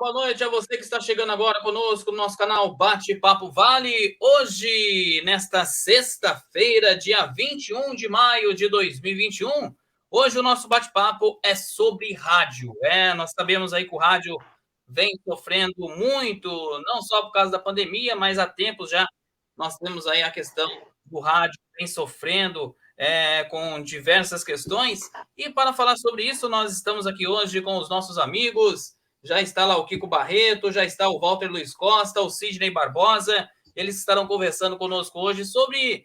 boa noite a você que está chegando agora conosco no nosso canal Bate-Papo Vale. Hoje, nesta sexta-feira, dia 21 de maio de 2021, hoje o nosso bate-papo é sobre rádio. Nós sabemos aí que o rádio vem sofrendo muito, não só por causa da pandemia, mas há tempos já nós temos aí a questão do rádio vem sofrendo com diversas questões. E para falar sobre isso, nós estamos aqui hoje com os nossos amigos. Já está lá o Kiko Barreto, já está o Walter Luiz Costa, o Sidney Barbosa. Eles estarão conversando conosco hoje sobre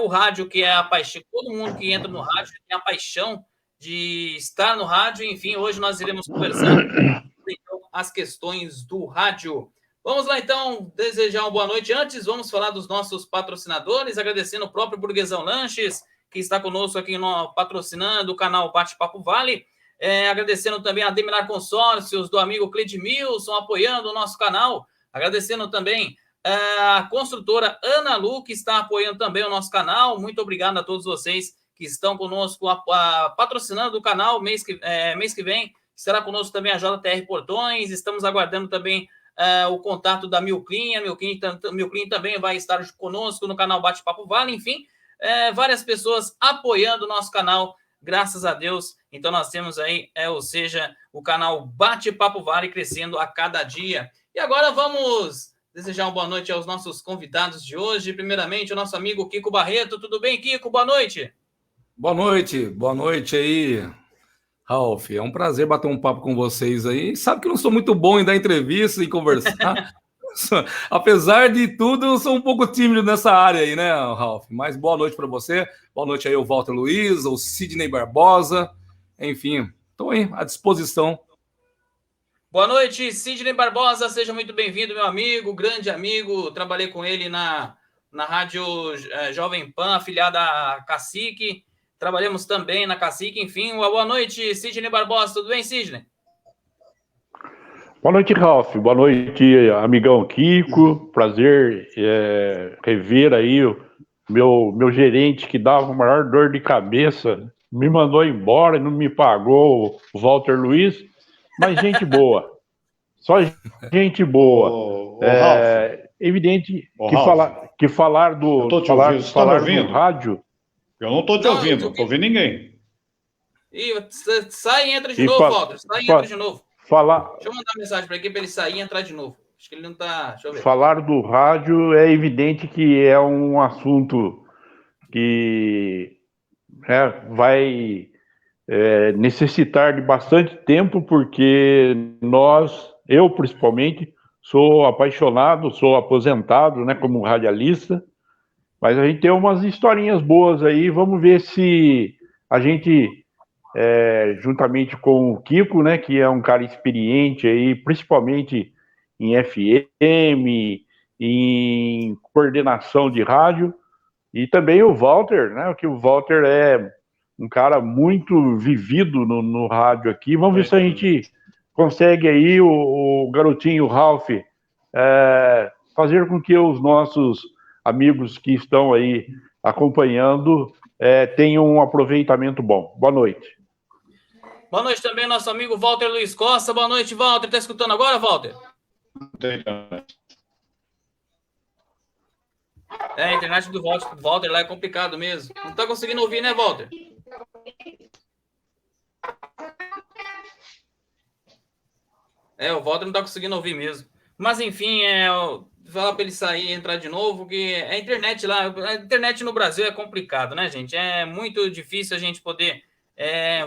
o rádio, que é a paixão. Todo mundo que entra no rádio tem a paixão de estar no rádio. Enfim, hoje nós iremos conversar sobre as questões do rádio. Vamos lá, então, desejar uma boa noite. Antes, vamos falar dos nossos patrocinadores, agradecendo o próprio Burguesão Lanches, que está conosco aqui patrocinando o canal Bate-Papo Vale. Agradecendo também a Deminar Consórcios, do amigo Cledmilson, apoiando o nosso canal. Agradecendo também a construtora Ana Lu, que está apoiando também o nosso canal. Muito obrigado a todos vocês que estão conosco patrocinando o canal. Mês que vem estará conosco também a JTR Portões. Estamos aguardando também o contato da Milclean. A Milclean também vai estar conosco no canal Bate-Papo Vale. Enfim, várias pessoas apoiando o nosso canal, graças a Deus. Então nós temos aí, o canal Bate-Papo Vale crescendo a cada dia. E agora vamos desejar uma boa noite aos nossos convidados de hoje. Primeiramente, o nosso amigo Kiko Barreto. Tudo bem, Kiko? Boa noite. Boa noite aí, Ralf. É um prazer bater um papo com vocês aí. Sabe que eu não sou muito bom em dar entrevista e conversar. Apesar de tudo, eu sou um pouco tímido nessa área aí, né, Ralf? Mas boa noite para você. Boa noite aí ao Walter Luiz, ao Sidney Barbosa. Enfim, estou aí à disposição. Boa noite, Sidney Barbosa. Seja muito bem-vindo, meu amigo, grande amigo. Trabalhei com ele na Rádio Jovem Pan, afiliada à Cacique. Trabalhamos também na Cacique. Enfim, boa noite, Sidney Barbosa. Tudo bem, Sidney? Boa noite, Ralf. Boa noite, amigão Kiko. Prazer rever aí o meu gerente, que dava a maior dor de cabeça. Me mandou embora, não me pagou, o Walter Luiz. Mas gente boa. Só gente boa. Evidente que falar do rádio... Eu não estou te ouvindo, não estou ouvindo ninguém. Sai e entra de novo, Walter. Sai e entra de novo. Deixa eu mandar uma mensagem para ele para ele sair e entrar de novo. Acho que ele não está... Deixa eu ver. Falar do rádio é evidente que é um assunto que vai necessitar de bastante tempo, porque eu principalmente, sou apaixonado, sou aposentado, né, como radialista, mas a gente tem umas historinhas boas aí. Vamos ver se a gente... juntamente com o Kiko, né, que é um cara experiente aí, principalmente em FM, em coordenação de rádio, e também o Walter, né, que o Walter é um cara muito vivido no rádio aqui. Vamos ver se a gente consegue aí, o garotinho Ralf, fazer com que os nossos amigos que estão aí acompanhando tenham um aproveitamento bom. Boa noite. Boa noite também, nosso amigo Walter Luiz Costa. Boa noite, Walter. Está escutando agora, Walter? A internet do Walter lá é complicado mesmo. Não está conseguindo ouvir, né, Walter? O Walter não está conseguindo ouvir mesmo. Mas, enfim, falar para ele sair e entrar de novo, que a internet no Brasil é complicado, né, gente? É muito difícil a gente poder...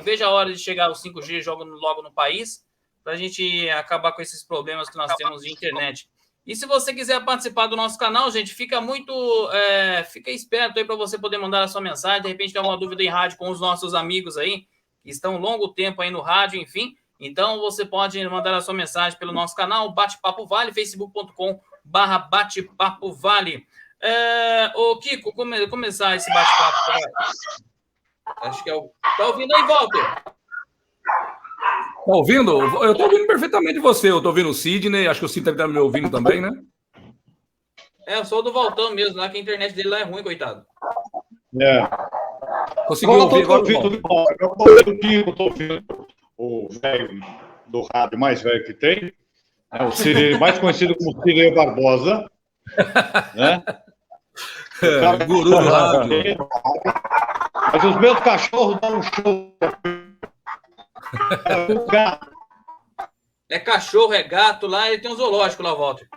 veja a hora de chegar aos 5G logo no país, para a gente acabar com esses problemas que nós temos de internet. E se você quiser participar do nosso canal, gente, fica esperto aí para você poder mandar a sua mensagem. De repente tem alguma dúvida em rádio com os nossos amigos aí, que estão um longo tempo aí no rádio, enfim. Então você pode mandar a sua mensagem pelo nosso canal Bate-Papo Vale, facebook.com/Bate-Papo Vale. Ô Kiko, começar esse bate-papo. Acho que tá ouvindo aí, Walter? Tá ouvindo? Eu tô ouvindo perfeitamente você. Eu tô ouvindo o Sidney, acho que o Sidney tá me ouvindo também, né? Eu sou do Valtão mesmo, lá que a internet dele lá é ruim, coitado. Conseguiu ouvir agora? Eu tô ouvindo o velho do rádio mais velho que tem. O Cirilo, mais conhecido como Cirilo Barbosa, né? Guru do rádio. Mas os meus cachorros dão um show. É cachorro, é gato lá, ele tem um zoológico lá, Walter.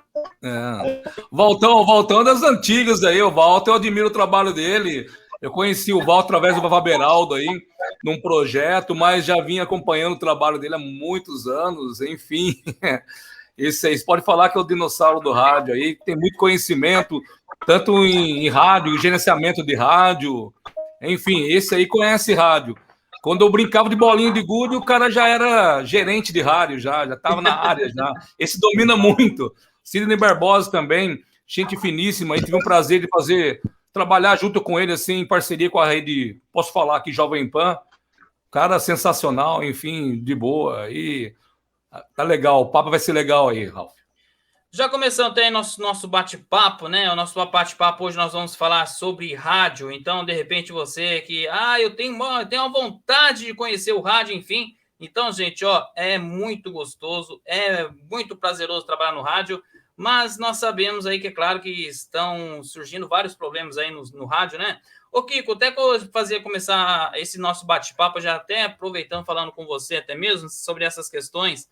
Valtão das antigas aí, o Walter, eu admiro o trabalho dele. Eu conheci o Walter através do Vavá Beraldo aí, num projeto, mas já vim acompanhando o trabalho dele há muitos anos, enfim. Esse aí, você pode falar que é o dinossauro do rádio aí, tem muito conhecimento, tanto em rádio, em gerenciamento de rádio, enfim, esse aí conhece rádio. Quando eu brincava de bolinho de gude, o cara já era gerente de rádio, já estava na área já. Esse domina muito. Sidney Barbosa também, gente finíssima, aí tive um prazer de trabalhar junto com ele, assim, em parceria com a rede, posso falar aqui, Jovem Pan, cara sensacional, enfim, de boa, e tá legal, o papo vai ser legal aí, Ralf. Já começando até nosso bate-papo, né? O nosso bate-papo hoje nós vamos falar sobre rádio. Então, de repente, você que... eu tenho uma vontade de conhecer o rádio, enfim. Então, gente, é muito gostoso, é muito prazeroso trabalhar no rádio, mas nós sabemos aí que, é claro, que estão surgindo vários problemas aí no rádio, né? Ô, Kiko, até começar esse nosso bate-papo, já até aproveitando, falando com você até mesmo, sobre essas questões,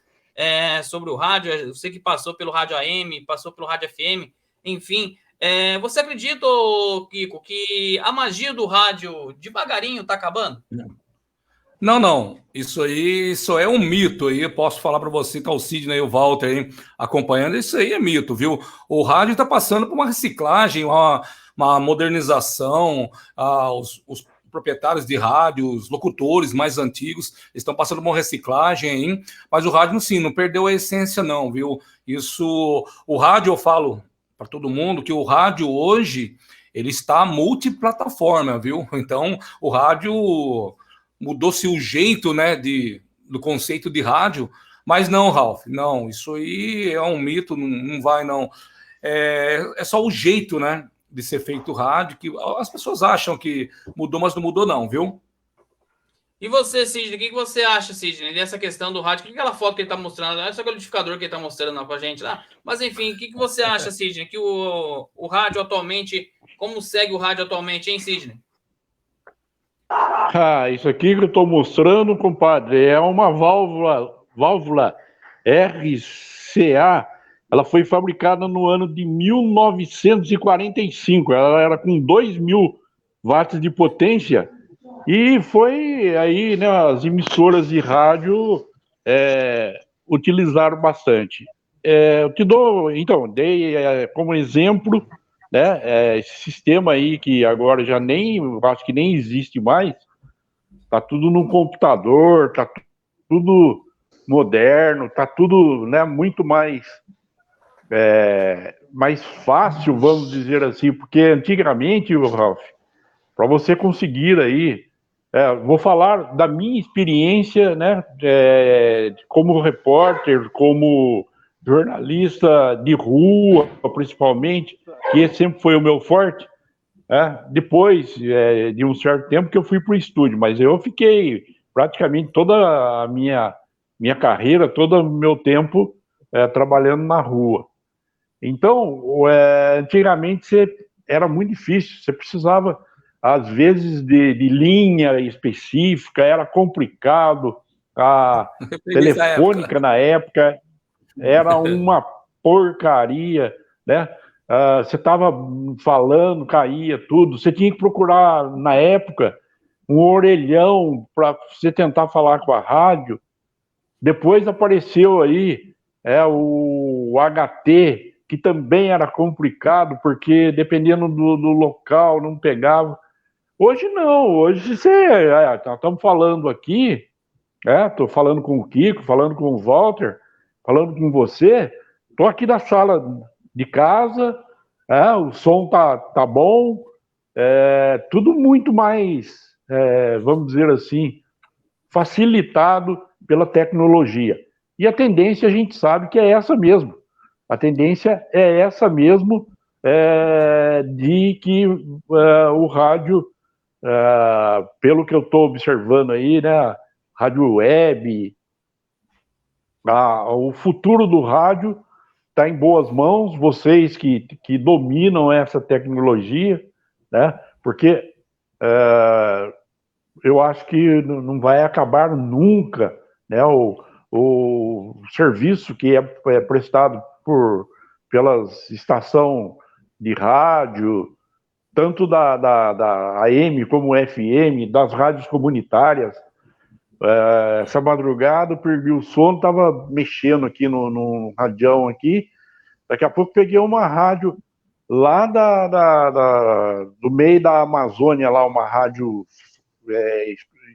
sobre o rádio, eu sei que passou pelo rádio AM, passou pelo rádio FM, enfim. Você acredita, Kiko, que a magia do rádio devagarinho está acabando? Não. Isso é um mito aí. Eu posso falar para você, tá o Sidney e o Walter aí acompanhando. Isso aí é mito, viu? O rádio está passando por uma reciclagem, uma modernização. Os proprietários de rádio, os locutores mais antigos, estão passando por uma reciclagem aí. Mas o rádio, sim, não perdeu a essência, não, viu? O rádio, eu falo para todo mundo que o rádio hoje ele está multiplataforma, viu? Então, o rádio mudou-se o jeito, né, do conceito de rádio, mas não, Ralf, não, isso aí é um mito, não vai, não. É só o jeito, né, de ser feito rádio, que as pessoas acham que mudou, mas não mudou, não, viu? E você, Sidney, o que você acha, Sidney, dessa questão do rádio? O que aquela foto que ele está mostrando? É só aquele codificador que ele está mostrando lá com a gente lá. Mas, enfim, o que você acha, Sidney, que o rádio atualmente, como segue o rádio atualmente, hein, Sidney? Isso aqui que eu estou mostrando, compadre, é uma válvula RCA. Ela foi fabricada no ano de 1945. Ela era com 2.000 watts de potência e foi aí, né, as emissoras de rádio utilizaram bastante. Eu te dou, então, dei como exemplo, né, esse sistema aí que agora acho que nem existe mais. Tá tudo no computador, tá tudo moderno, tá tudo, né, muito mais fácil, vamos dizer assim, porque antigamente, Ralf, para você conseguir aí, vou falar da minha experiência, né, como repórter, como jornalista de rua, principalmente, que esse sempre foi o meu forte. Depois de um certo tempo que eu fui para o estúdio, mas eu fiquei praticamente toda a minha carreira, todo o meu tempo trabalhando na rua. Então, antigamente era muito difícil, você precisava, às vezes, de linha específica, era complicado, a telefônica na época era uma porcaria, né? Você estava falando, caía tudo. Você tinha que procurar, na época, um orelhão para você tentar falar com a rádio. Depois apareceu aí o HT, que também era complicado, porque dependendo do local, não pegava. Hoje não, hoje nós estamos falando aqui, estou falando com o Kiko, falando com o Walter, falando com você, estou aqui na sala de casa, o som tá bom, tudo muito mais, vamos dizer assim, facilitado pela tecnologia. E a tendência a gente sabe que é essa mesmo. A tendência é essa mesmo, de que o rádio, pelo que eu estou observando aí, né, rádio web, O futuro do rádio está em boas mãos, vocês que dominam essa tecnologia, né? Porque eu acho que não vai acabar nunca, né? O serviço que é prestado pelas estações de rádio, tanto da AM como FM, das rádios comunitárias. Essa madrugada eu perdi o sono, estava mexendo aqui no radião aqui. Daqui a pouco peguei uma rádio lá do meio da Amazônia, lá uma rádio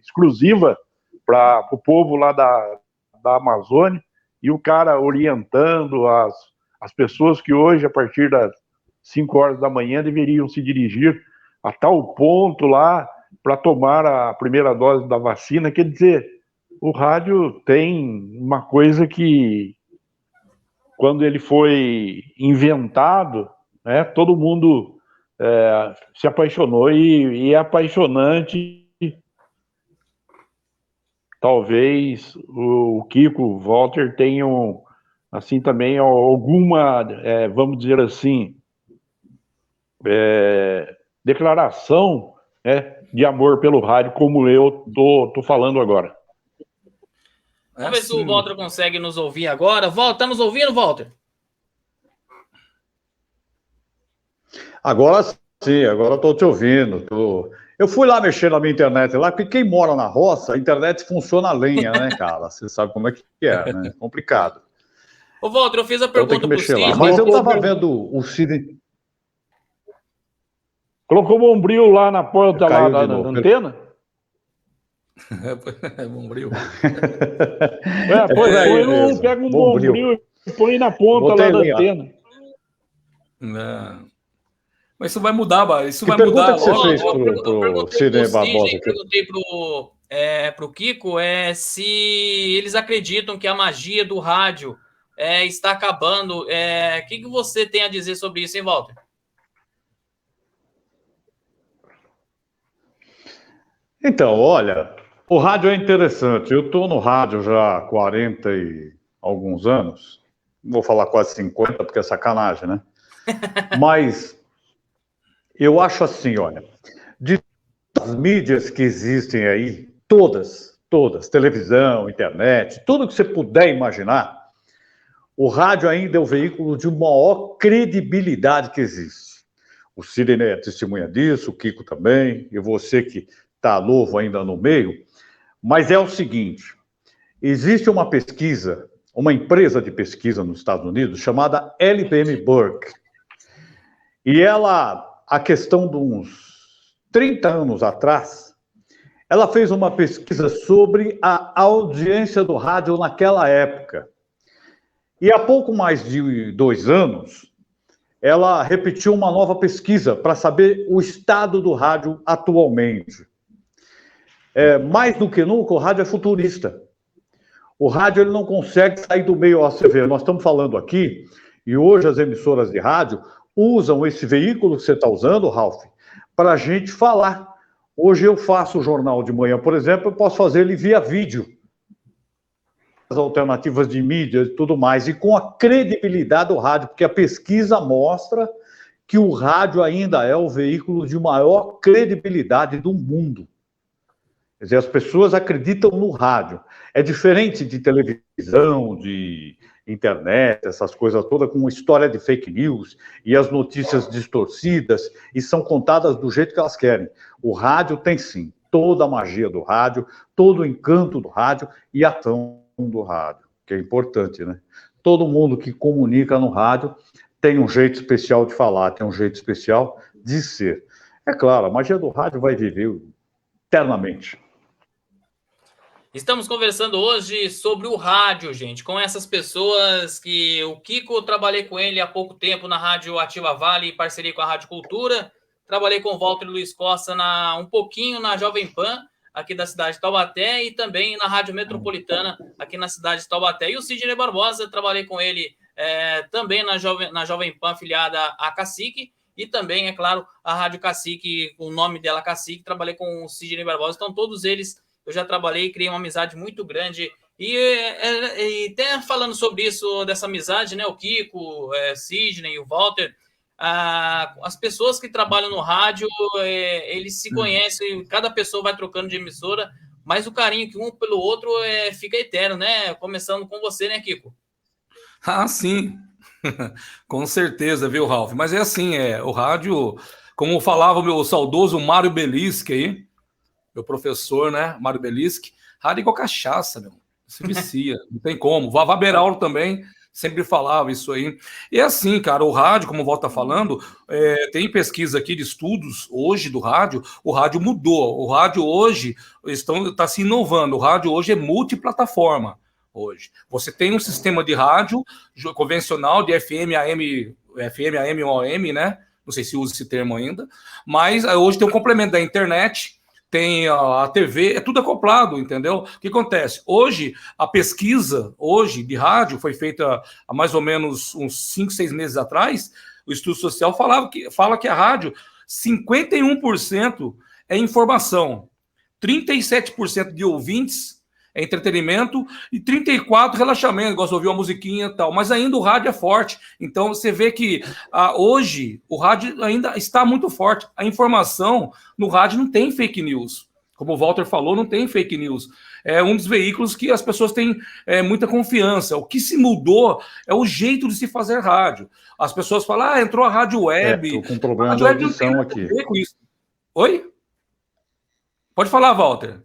exclusiva para o povo lá da Amazônia, e o cara orientando as pessoas que hoje, a partir das 5 horas da manhã, deveriam se dirigir a tal ponto lá para tomar a primeira dose da vacina. Quer dizer, o rádio tem uma coisa que, quando ele foi inventado, né, todo mundo se apaixonou, e é apaixonante. Talvez o Kiko, o Walter tenham, assim, também alguma, vamos dizer assim, declaração, né, de amor pelo rádio, como eu tô falando agora. Vamos ver se o Walter consegue nos ouvir agora. Walter, tá nos ouvindo, Walter? Agora sim, agora estou te ouvindo. Eu fui lá mexer na minha internet lá, porque quem mora na roça, a internet funciona a lenha, né, cara? Você sabe como é que é, né? Complicado. Ô, Walter, eu fiz a pergunta pro Cid. Mas eu estava vendo o Cid... Colocou o bombril lá na ponta lá da antena? Bombril. Pega um bombril e põe na ponta lá da antena. Não. Mas isso vai mudar, isso vai pergunta mudar. Que você fez pro Sidney Barbosa? Eu perguntei pro Kiko se eles acreditam que a magia do rádio está acabando. O que você tem a dizer sobre isso, hein, Walter? Então, olha, o rádio é interessante. Eu estou no rádio já há 40 e alguns anos. Não vou falar quase 50, porque é sacanagem, né? Mas eu acho assim, olha, de todas as mídias que existem aí, todas, televisão, internet, tudo que você puder imaginar, o rádio ainda é o veículo de maior credibilidade que existe. O Sidney é testemunha disso, o Kiko também, e você que está novo ainda no meio. Mas é o seguinte, existe uma pesquisa, uma empresa de pesquisa nos Estados Unidos chamada LPM Burke. E ela, a questão de uns 30 anos atrás, ela fez uma pesquisa sobre a audiência do rádio naquela época. E há pouco mais de 2 anos, ela repetiu uma nova pesquisa para saber o estado do rádio atualmente. Mais do que nunca, o rádio é futurista. O rádio ele não consegue sair do meio. Você vê, nós estamos falando aqui, e hoje as emissoras de rádio usam esse veículo que você está usando, Ralf, para a gente falar. Hoje eu faço o jornal de manhã, por exemplo, eu posso fazer ele via vídeo. As alternativas de mídia e tudo mais, e com a credibilidade do rádio, porque a pesquisa mostra que o rádio ainda é o veículo de maior credibilidade do mundo. Quer dizer, as pessoas acreditam no rádio. É diferente de televisão, de internet, essas coisas todas, com história de fake news e as notícias distorcidas e são contadas do jeito que elas querem. O rádio tem, sim, toda a magia do rádio, todo o encanto do rádio e a ação do rádio, que é importante, né? Todo mundo que comunica no rádio tem um jeito especial de falar, tem um jeito especial de ser. É claro, a magia do rádio vai viver eternamente. Estamos conversando hoje sobre o rádio, gente, com essas pessoas que o Kiko, eu trabalhei com ele há pouco tempo na Rádio Ativa Vale, em parceria com a Rádio Cultura. Trabalhei com o Walter Luiz Costa um pouquinho na Jovem Pan, aqui da cidade de Taubaté, e também na Rádio Metropolitana, aqui na cidade de Taubaté. E o Sidney Barbosa, trabalhei com ele também na Jovem Pan, afiliada à Cacique, e também, é claro, a Rádio Cacique, o nome dela Cacique, trabalhei com o Sidney Barbosa. Então, todos eles eu já trabalhei e criei uma amizade muito grande E até falando sobre isso, dessa amizade, né? O Kiko, Sidney, o Walter, as pessoas que trabalham no rádio, eles se conhecem, cada pessoa vai trocando de emissora, mas o carinho que um pelo outro fica eterno, né? Começando com você, né, Kiko? Ah, sim. Com certeza, viu, Ralf? Mas é assim, o rádio, como falava o meu saudoso Mário Belisque aí, meu professor, né, Mário Belisque, rádio é igual cachaça, meu. Se vicia, não tem como. Vavá Beraldo também sempre falava isso aí. E é assim, cara, o rádio, como o Walter tá falando, tem pesquisa aqui de estudos hoje do rádio, o rádio mudou. O rádio hoje está se inovando. O rádio hoje é multiplataforma. Hoje. Você tem um sistema de rádio convencional de FM, AM ou AM, né? Não sei se usa esse termo ainda, mas hoje tem um complemento da internet, tem a TV, é tudo acoplado, entendeu? O que acontece? Hoje, a pesquisa hoje de rádio foi feita há mais ou menos uns 5, 6 meses atrás. O estudo social fala que a rádio, 51% é informação, 37% de ouvintes é entretenimento e 34% relaxamento, gosta de ouvir uma musiquinha e tal, mas ainda o rádio é forte. Então você vê que hoje o rádio ainda está muito forte. A informação no rádio não tem fake news. Como o Walter falou, não tem fake news. É um dos veículos que as pessoas têm muita confiança. O que se mudou é o jeito de se fazer rádio. As pessoas falam, entrou a rádio web. Estou com problema de audição aqui. Oi? Pode falar, Walter.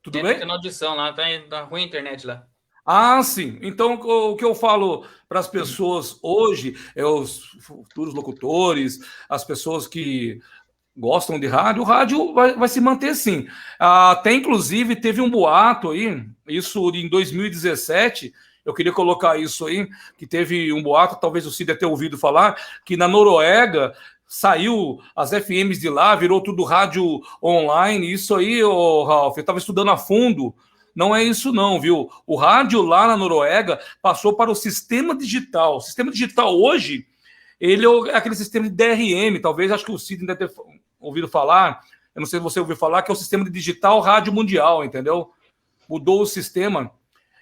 Tudo bem? Tem na audição lá, tá ruim a internet lá. Ah, sim. Então, o que eu falo para as pessoas hoje, os futuros locutores, as pessoas que gostam de rádio, o rádio vai se manter sim. Até, inclusive, teve um boato aí, isso em 2017, eu queria colocar isso aí, que teve um boato, talvez o Cid até ouvido falar, que na Noruega saiu as FMs de lá, virou tudo rádio online. Isso aí, Ralf, eu estava estudando a fundo. Não é isso não, viu? O rádio lá na Noruega passou para o sistema digital. O sistema digital hoje, ele é aquele sistema de DRM, talvez, acho que o Cid deve ter ouvido falar, eu não sei se você ouviu falar, que é o sistema de digital rádio mundial, entendeu? Mudou o sistema.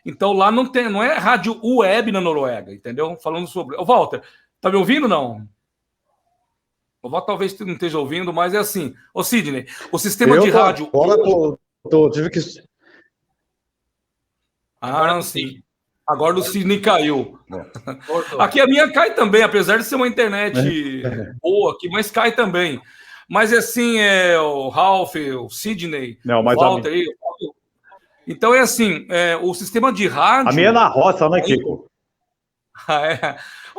Então lá não é rádio web na Noruega, entendeu? Falando sobre... Ô, Walter, tá me ouvindo não? O Walter talvez não esteja ouvindo, mas é assim. Ô, Sidney, o sistema de rádio... Tive que... Ah, sim. Agora o Sidney caiu. Aqui a minha cai também, apesar de ser uma internet boa aqui, mas cai também. Mas assim, o Ralf, o Sidney, o Walter aí. Então é assim, o sistema de rádio... A minha é na roça, né, Kiko?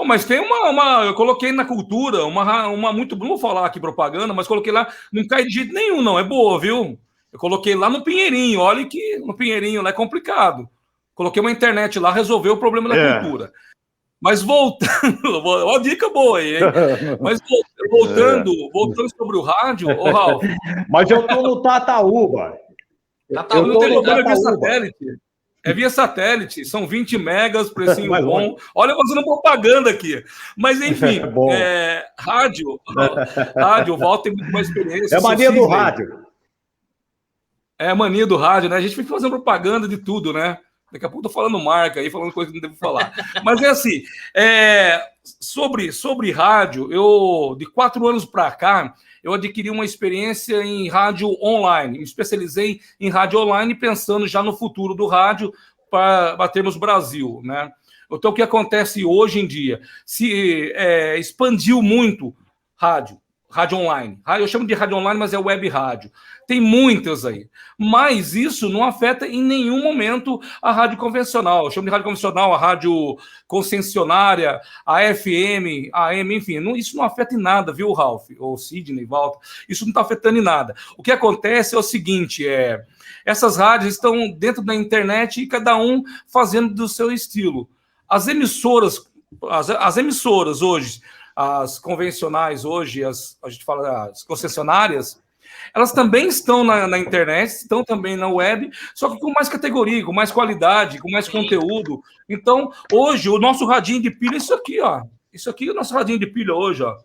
Mas tem uma... Eu coloquei na cultura, uma muito... Não vou falar aqui propaganda, mas coloquei lá, não cai de jeito nenhum, não. É boa, viu? Eu coloquei lá no Pinheirinho. Olha que no Pinheirinho lá é complicado. Coloquei uma internet lá, resolveu o problema da cultura. Mas voltando... Uma dica boa aí, hein? Mas voltando sobre o rádio, ô Ralf... Mas eu tô no Tataúba. Tataúba é via satélite. É via satélite, são 20 megas, precinho bom. Olha, eu fazendo propaganda aqui. Mas, enfim, rádio, o Walter tem muito mais experiência. É a mania do rádio. É a mania do rádio, né? A gente fica fazendo propaganda de tudo, né? Daqui a pouco eu tô falando marca aí, falando coisa que não devo falar. Mas é assim, sobre rádio, de 4 anos para cá, eu adquiri uma experiência em rádio online. Me especializei em rádio online, pensando já no futuro do rádio para batermos Brasil, né? Então, o que acontece hoje em dia? Se expandiu muito rádio online. Eu chamo de rádio online, mas é web rádio. Tem muitas aí. Mas isso não afeta em nenhum momento a rádio convencional. Eu chamo de rádio convencional, a rádio concessionária, a FM, a AM, enfim. Isso não afeta em nada, viu, Ralf? Ou Sidney, Walter. Isso não está afetando em nada. O que acontece é o seguinte, essas rádios estão dentro da internet e cada um fazendo do seu estilo. As emissoras hoje, as convencionais hoje, a gente fala as concessionárias, elas também estão na internet, estão também na web, só que com mais categoria, com mais qualidade, com mais conteúdo. Então, hoje, o nosso radinho de pilha é isso aqui, ó. Isso aqui é o nosso radinho de pilha hoje, ó.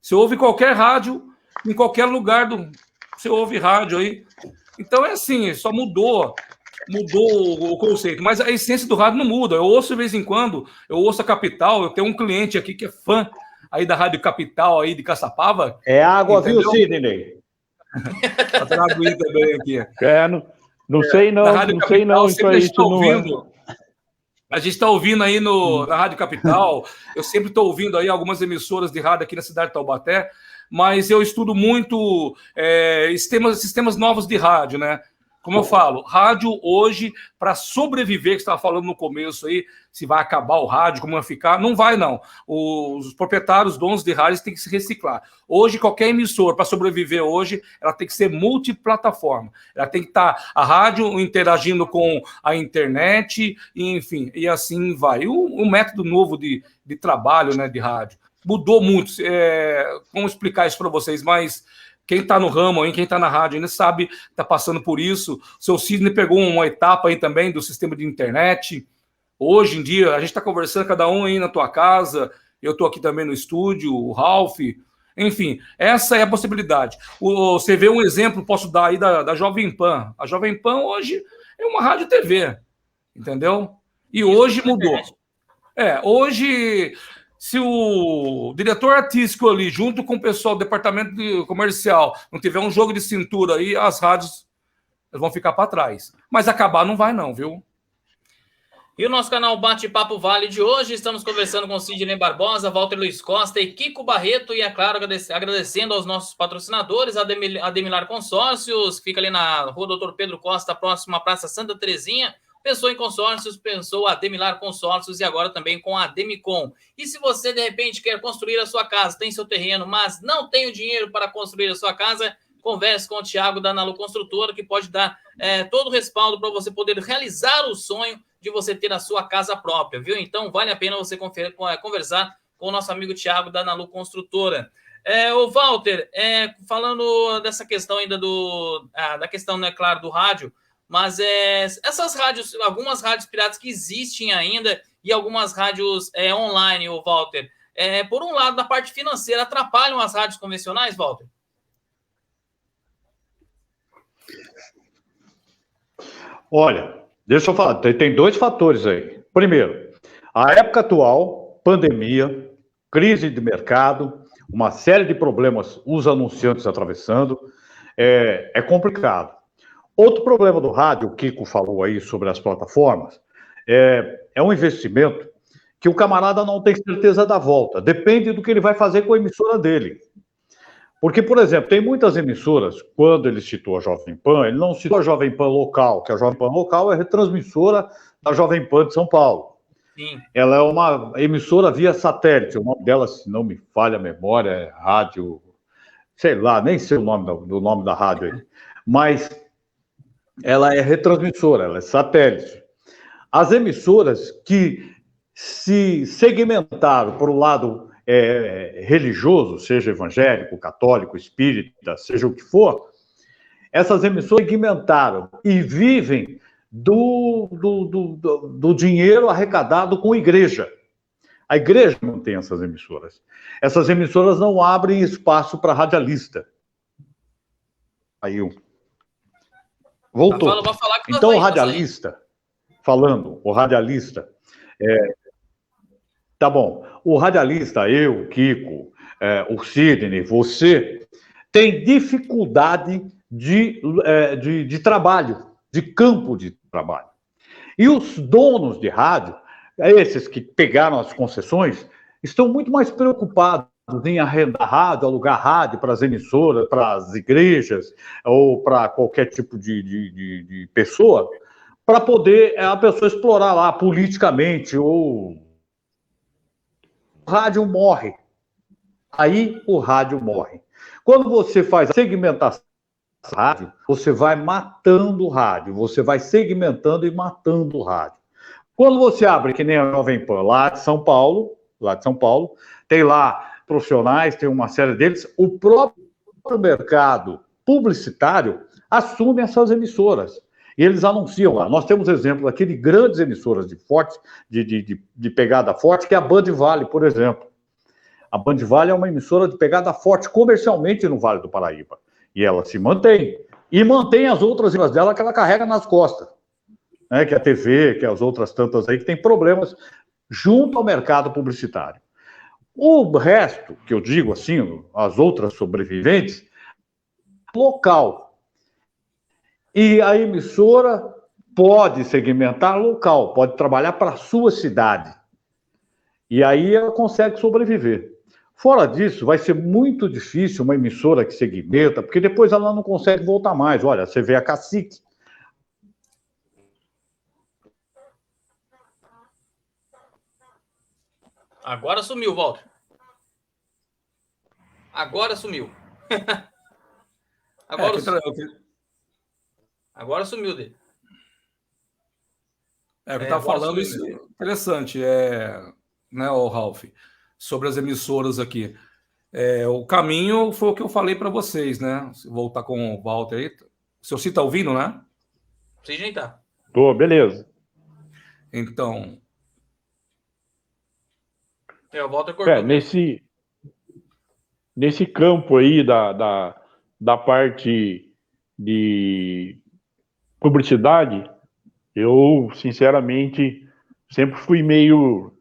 Você ouve qualquer rádio, em qualquer lugar você ouve rádio aí. Então é assim, só mudou o conceito, mas a essência do rádio não muda. Eu ouço de vez em quando, eu ouço a Capital, eu tenho um cliente aqui que é fã aí da Rádio Capital aí de Caçapava. É água, entendeu? viu, Sidney? Tá tendo aguinha também aqui. Não sei não, Rádio não Capital, sei não, isso aí tá não ouvindo. A gente está ouvindo aí na Rádio Capital, eu sempre estou ouvindo aí algumas emissoras de rádio aqui na cidade de Taubaté, mas eu estudo muito sistemas novos de rádio, né? Como eu falo, rádio hoje, para sobreviver, que você estava falando no começo aí, se vai acabar o rádio, como vai ficar, não vai não. Os proprietários, donos de rádios têm que se reciclar. Hoje, qualquer emissora, para sobreviver hoje, ela tem que ser multiplataforma. Ela tem que estar a rádio interagindo com a internet, enfim, e assim vai. E o método novo de trabalho, né, de rádio mudou muito. Como explicar isso para vocês, mas... Quem está no ramo, quem está na rádio ainda sabe, está passando por isso. O seu Sidney pegou uma etapa aí também do sistema de internet. Hoje em dia, a gente está conversando, cada um aí na tua casa, eu estou aqui também no estúdio, o Ralph, enfim, essa é a possibilidade. Você vê um exemplo, posso dar aí da Jovem Pan. A Jovem Pan hoje é uma rádio TV, entendeu? E hoje mudou. Hoje... Se o diretor artístico ali, junto com o pessoal do departamento comercial, não tiver um jogo de cintura aí, as rádios vão ficar para trás. Mas acabar não vai não, viu? E o nosso canal Bate-Papo Vale de hoje, estamos conversando com Sidney Barbosa, Walter Luiz Costa e Kiko Barreto, e é claro, agradecendo aos nossos patrocinadores, a Demilar Consórcios, que fica ali na rua Doutor Pedro Costa, próxima à Praça Santa Terezinha. Pensou em consórcios, pensou a Demilar Consórcios e agora também com a Demicon. E se você, de repente, quer construir a sua casa, tem seu terreno, mas não tem o dinheiro para construir a sua casa, converse com o Thiago da Nalu Construtora, que pode dar todo o respaldo para você poder realizar o sonho de você ter a sua casa própria, viu? Então, vale a pena você conversar com o nosso amigo Thiago da Nalu Construtora. O Walter, falando dessa questão ainda da questão, né, claro, do rádio, mas essas rádios, algumas rádios piratas que existem ainda e algumas rádios online, o Walter, por um lado, da parte financeira, atrapalham as rádios convencionais, Walter? Olha, deixa eu falar, tem dois fatores aí. Primeiro, a época atual, pandemia, crise de mercado, uma série de problemas os anunciantes atravessando, é complicado. Outro problema do rádio, o Kiko falou aí sobre as plataformas, é um investimento que o camarada não tem certeza da volta. Depende do que ele vai fazer com a emissora dele. Porque, por exemplo, tem muitas emissoras, quando ele citou a Jovem Pan, ele não citou a Jovem Pan local, que a Jovem Pan local é retransmissora da Jovem Pan de São Paulo. Sim. Ela é uma emissora via satélite. O nome dela, se não me falha a memória, é rádio... Sei lá, nem sei o nome do nome da rádio aí. Mas... ela é retransmissora, ela é satélite. As emissoras que se segmentaram para o lado religioso, seja evangélico, católico, espírita, seja o que for, essas emissoras segmentaram e vivem do dinheiro arrecadado com a igreja. A igreja não tem essas emissoras. Essas emissoras não abrem espaço para radialista. Aí voltou. Então, o radialista, tá bom. O radialista, eu, Kiko, o Sidney, você, tem dificuldade de trabalho, de campo de trabalho. E os donos de rádio, esses que pegaram as concessões, estão muito mais preocupados em arrendar rádio, alugar rádio para as emissoras, para as igrejas ou para qualquer tipo de pessoa, para poder a pessoa explorar lá politicamente, ou o rádio morre. Aí o rádio morre. Quando você faz a segmentação do rádio, você vai matando o rádio, você vai segmentando e matando o rádio. Quando você abre, que nem a Jovem Pan, lá de São Paulo, tem lá profissionais, tem uma série deles, o próprio mercado publicitário assume essas emissoras. E eles anunciam lá. Nós temos exemplos aqui de grandes emissoras de pegada forte, que é a Band Vale, por exemplo. A Band Vale é uma emissora de pegada forte comercialmente no Vale do Paraíba. E ela se mantém. e mantém as outras dela que ela carrega nas costas, né? Que é a TV, que é as outras tantas aí, que tem problemas junto ao mercado publicitário. O resto, que eu digo assim, as outras sobreviventes, local. E a emissora pode segmentar local, pode trabalhar para a sua cidade. E aí ela consegue sobreviver. Fora disso, vai ser muito difícil uma emissora que segmenta, porque depois ela não consegue voltar mais. Olha, você vê a Cacique. Agora sumiu, Walter. Agora sumiu. Agora sumiu dele. O que eu estava falando, isso é interessante, né, o Ralf, sobre as emissoras aqui. O caminho foi o que eu falei para vocês, né? Se voltar com o Walter aí. O senhor está ouvindo, né? Sim, gente, tá. Tô, beleza. Então. O Walter cortou. Nesse campo aí da parte de publicidade, eu, sinceramente, sempre fui meio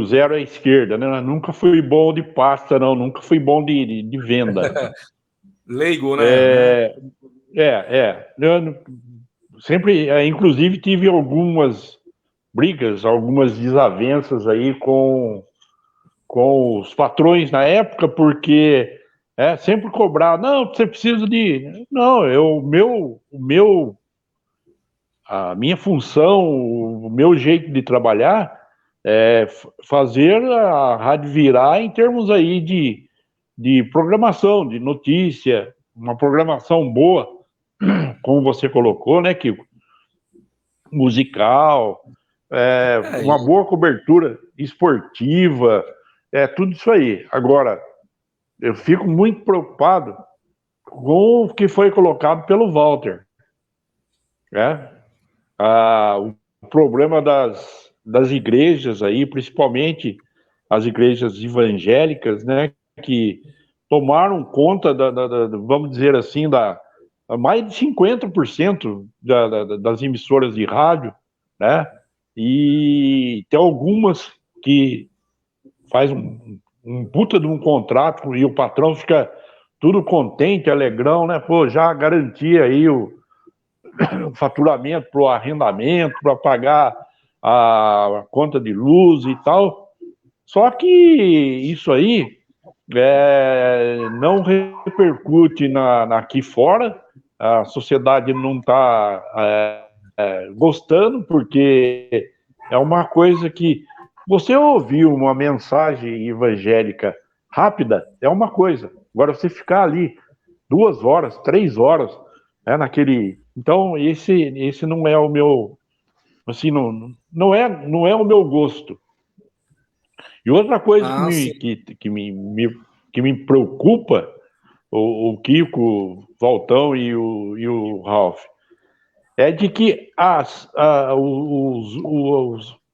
zero à esquerda, né? Nunca fui bom de pasta, não. Nunca fui bom de venda. Leigo, né? Eu sempre, inclusive, tive algumas brigas, algumas desavenças aí com os patrões na época, porque sempre cobrar, não, você precisa de... Não, a minha função, o meu jeito de trabalhar é fazer a rádio virar em termos aí de programação, de notícia, uma programação boa, como você colocou, né, Kiko? Musical, uma boa cobertura esportiva, tudo isso aí. Agora, eu fico muito preocupado com o que foi colocado pelo Walter. O problema das igrejas aí, principalmente as igrejas evangélicas, né, que tomaram conta vamos dizer assim, mais de 50% das emissoras de rádio, né, e tem algumas que faz um puta de um contrato e o patrão fica tudo contente, alegrão, né, pô, já garantia aí o faturamento para o arrendamento, para pagar a conta de luz e tal. Só que isso aí não repercute aqui fora, a sociedade não está gostando, porque é uma coisa que você ouvir uma mensagem evangélica rápida é uma coisa, agora você ficar ali 2 horas, 3 horas, naquele... Então, esse não é o meu... Assim, não é o meu gosto. E outra coisa que me preocupa, o Kiko, Valtão e o Ralf, é de que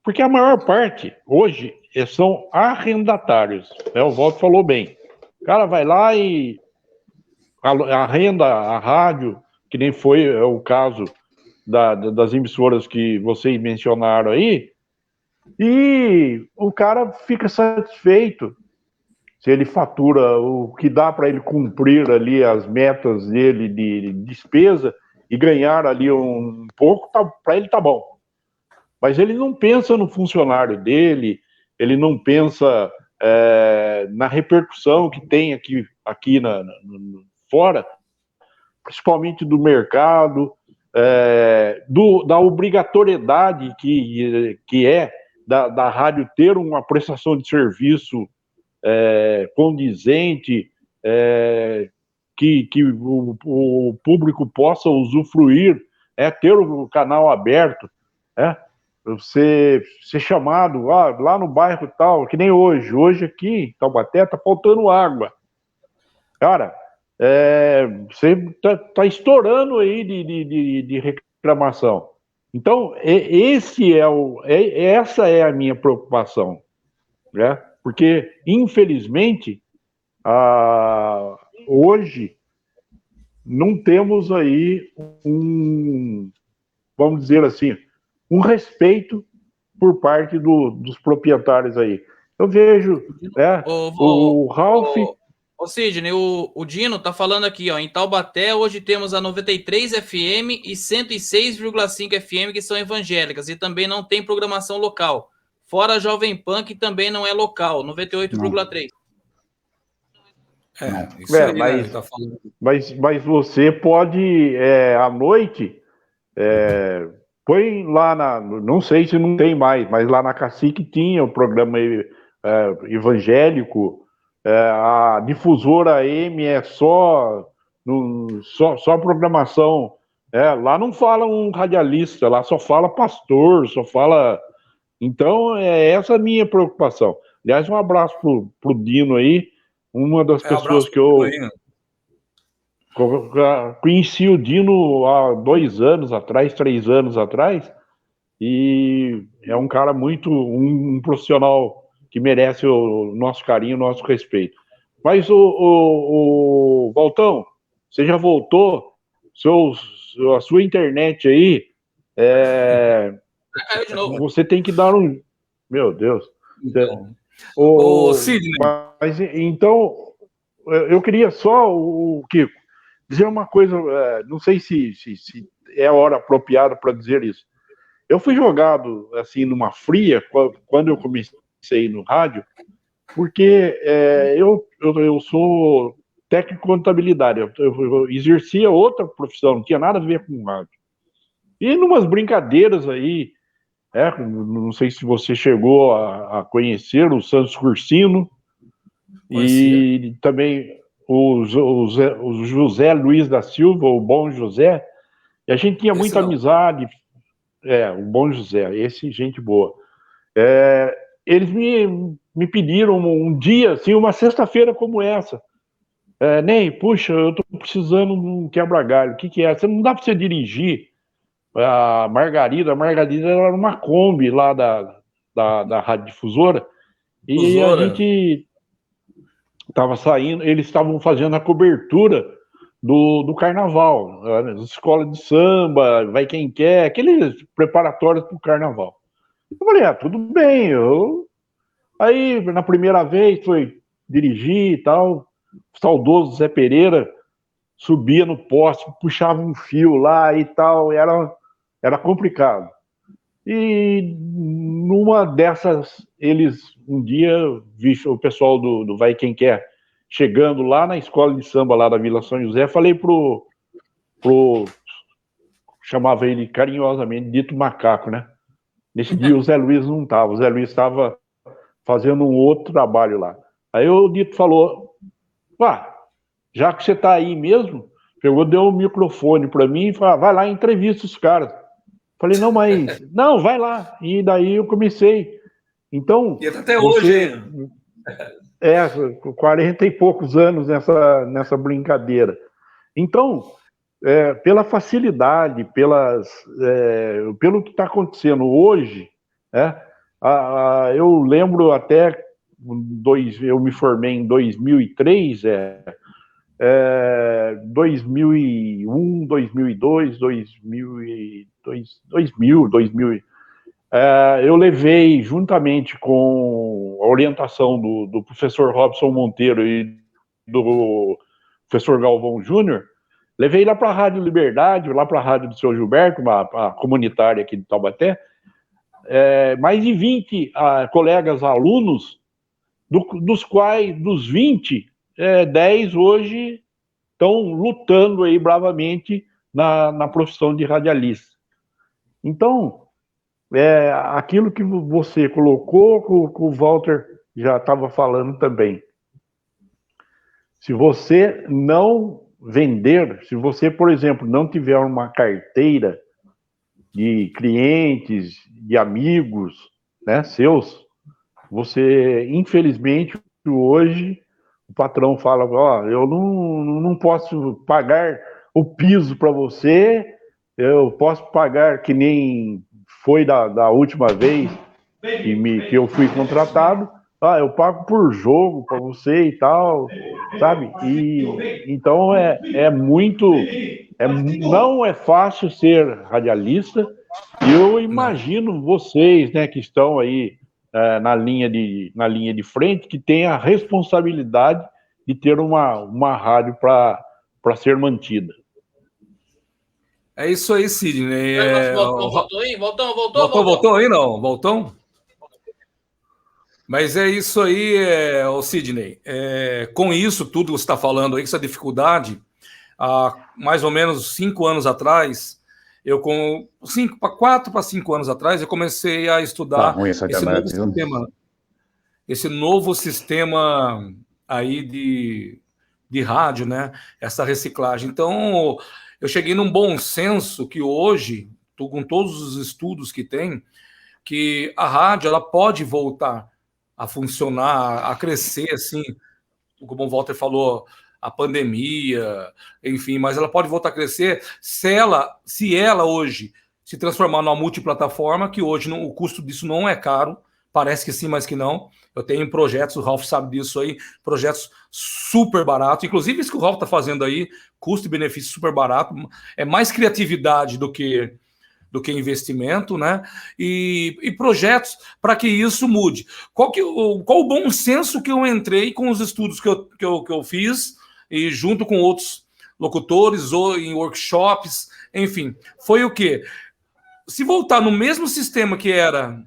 porque a maior parte, hoje, são arrendatários. Né? O Walter falou bem. O cara vai lá e arrenda a rádio, que nem foi o caso das emissoras que vocês mencionaram aí, e o cara fica satisfeito se ele fatura o que dá para ele cumprir ali as metas dele de despesa e ganhar ali um pouco, para ele tá bom. Mas ele não pensa no funcionário dele, ele não pensa na repercussão que tem aqui fora, principalmente do mercado, da obrigatoriedade que é da rádio ter uma prestação de serviço condizente, que o público possa usufruir, ter o canal aberto, você ser chamado lá no bairro tal, que nem hoje aqui em Taubaté está faltando água. Cara, você tá estourando aí de reclamação. Então, essa é a minha preocupação, né? Porque, infelizmente, hoje, não temos aí vamos dizer assim, um respeito por parte dos proprietários aí. Eu vejo, né, o Ralf... Ô Sidney, o Dino tá falando aqui, ó, em Taubaté hoje temos a 93 FM e 106,5 FM que são evangélicas e também não tem programação local. Fora a Jovem Pan, que também não é local, 98,3. Isso aí, mas, né, tá falando. mas você pode, à noite, põe lá não sei se não tem mais, mas lá na Cacique tinha o programa evangélico, a difusora AM é só programação. Lá não fala um radialista, lá só fala pastor, só fala... Então, essa a minha preocupação. Aliás, um abraço pro Dino aí, uma das pessoas que eu conheci o Dino há 2 anos atrás, 3 anos atrás, e é um cara um profissional que merece o nosso carinho, o nosso respeito. Mas, o Valtão, você já voltou? A sua internet aí, Caiu de novo. você tem que dar um... Meu Deus. Sidney. Mas, então, eu queria só, Kiko, dizer uma coisa, não sei se é a hora apropriada para dizer isso. Eu fui jogado, assim, numa fria, quando eu comecei no rádio, porque eu sou técnico de contabilidade, eu exercia outra profissão, não tinha nada a ver com rádio. E numas brincadeiras aí, não sei se você chegou a conhecer o Santos Cursino, e também o José Luiz da Silva, o Bom José, e a gente tinha muita amizade. O Bom José, esse gente boa. Eles me pediram um dia, assim, uma sexta-feira como essa. Ney, puxa, eu tô precisando de um quebra-galho. O que é? Você não dá para você dirigir a Margarida era uma Kombi lá da Rádio Difusora, e a gente estava saindo, eles estavam fazendo a cobertura do carnaval, escola de samba, vai quem quer, aqueles preparatórios para o carnaval. Eu falei, tudo bem, aí na primeira vez foi dirigir e tal, o saudoso Zé Pereira subia no poste, puxava um fio lá e tal, era complicado. E numa dessas, um dia, vi o pessoal do Vai Quem Quer chegando lá na escola de samba lá da Vila São José, falei chamava ele carinhosamente, dito macaco, né? Nesse dia o Zé Luiz não estava, o Zé Luiz estava fazendo um outro trabalho lá. Aí o Dito falou, já que você está aí mesmo, deu um microfone para mim e falou, vai lá e entrevista os caras. Falei, não, vai lá. E daí eu comecei. Então, e até hoje, 40 e poucos anos nessa brincadeira. Então, pela facilidade, pelo que está acontecendo hoje, eu lembro até, eu me formei em 2003, 2001, 2002, 2000, eu levei, juntamente com a orientação do professor Robson Monteiro e do professor Galvão Júnior, levei lá para a Rádio Liberdade, lá para a Rádio do Seu Gilberto, a comunitária aqui de Taubaté, mais de 20 colegas alunos, dos quais, dos 20, 10 hoje estão lutando aí bravamente na profissão de radialista. Então, aquilo que você colocou, que o Walter já estava falando também. Se você não vender, se você, por exemplo, não tiver uma carteira de clientes, de amigos, né, seus, você, infelizmente, hoje, o patrão fala, eu não posso pagar o piso para você, eu posso pagar que nem foi da última vez que eu fui contratado, eu pago por jogo para você e tal, sabe? E então não é fácil ser radialista. E eu imagino vocês, né, que estão aí na linha de frente, que tem a responsabilidade de ter uma rádio para ser mantida. É isso aí, Sidney. Voltou aí? Voltou aí, não? Voltou? Mas é isso aí, Sidney. Com isso tudo que você está falando aí, essa dificuldade, há mais ou menos 5 anos atrás, 4 para 5 anos atrás, eu comecei a estudar esse novo sistema aí de rádio, né? Essa reciclagem. Então, eu cheguei num bom senso que hoje, com todos os estudos que tem, que a rádio ela pode voltar a funcionar, a crescer, assim, como o Walter falou, a pandemia, enfim, mas ela pode voltar a crescer se ela hoje se transformar numa multiplataforma, que hoje o custo disso não é caro, parece que sim, mas que não. Eu tenho projetos, o Ralf sabe disso aí, projetos super baratos, inclusive isso que o Ralf está fazendo aí, custo e benefício super barato, é mais criatividade do que investimento, né? E projetos para que isso mude. Qual o bom senso que eu entrei com os estudos que eu fiz, e junto com outros locutores, ou em workshops, enfim, foi o quê? Se voltar no mesmo sistema que era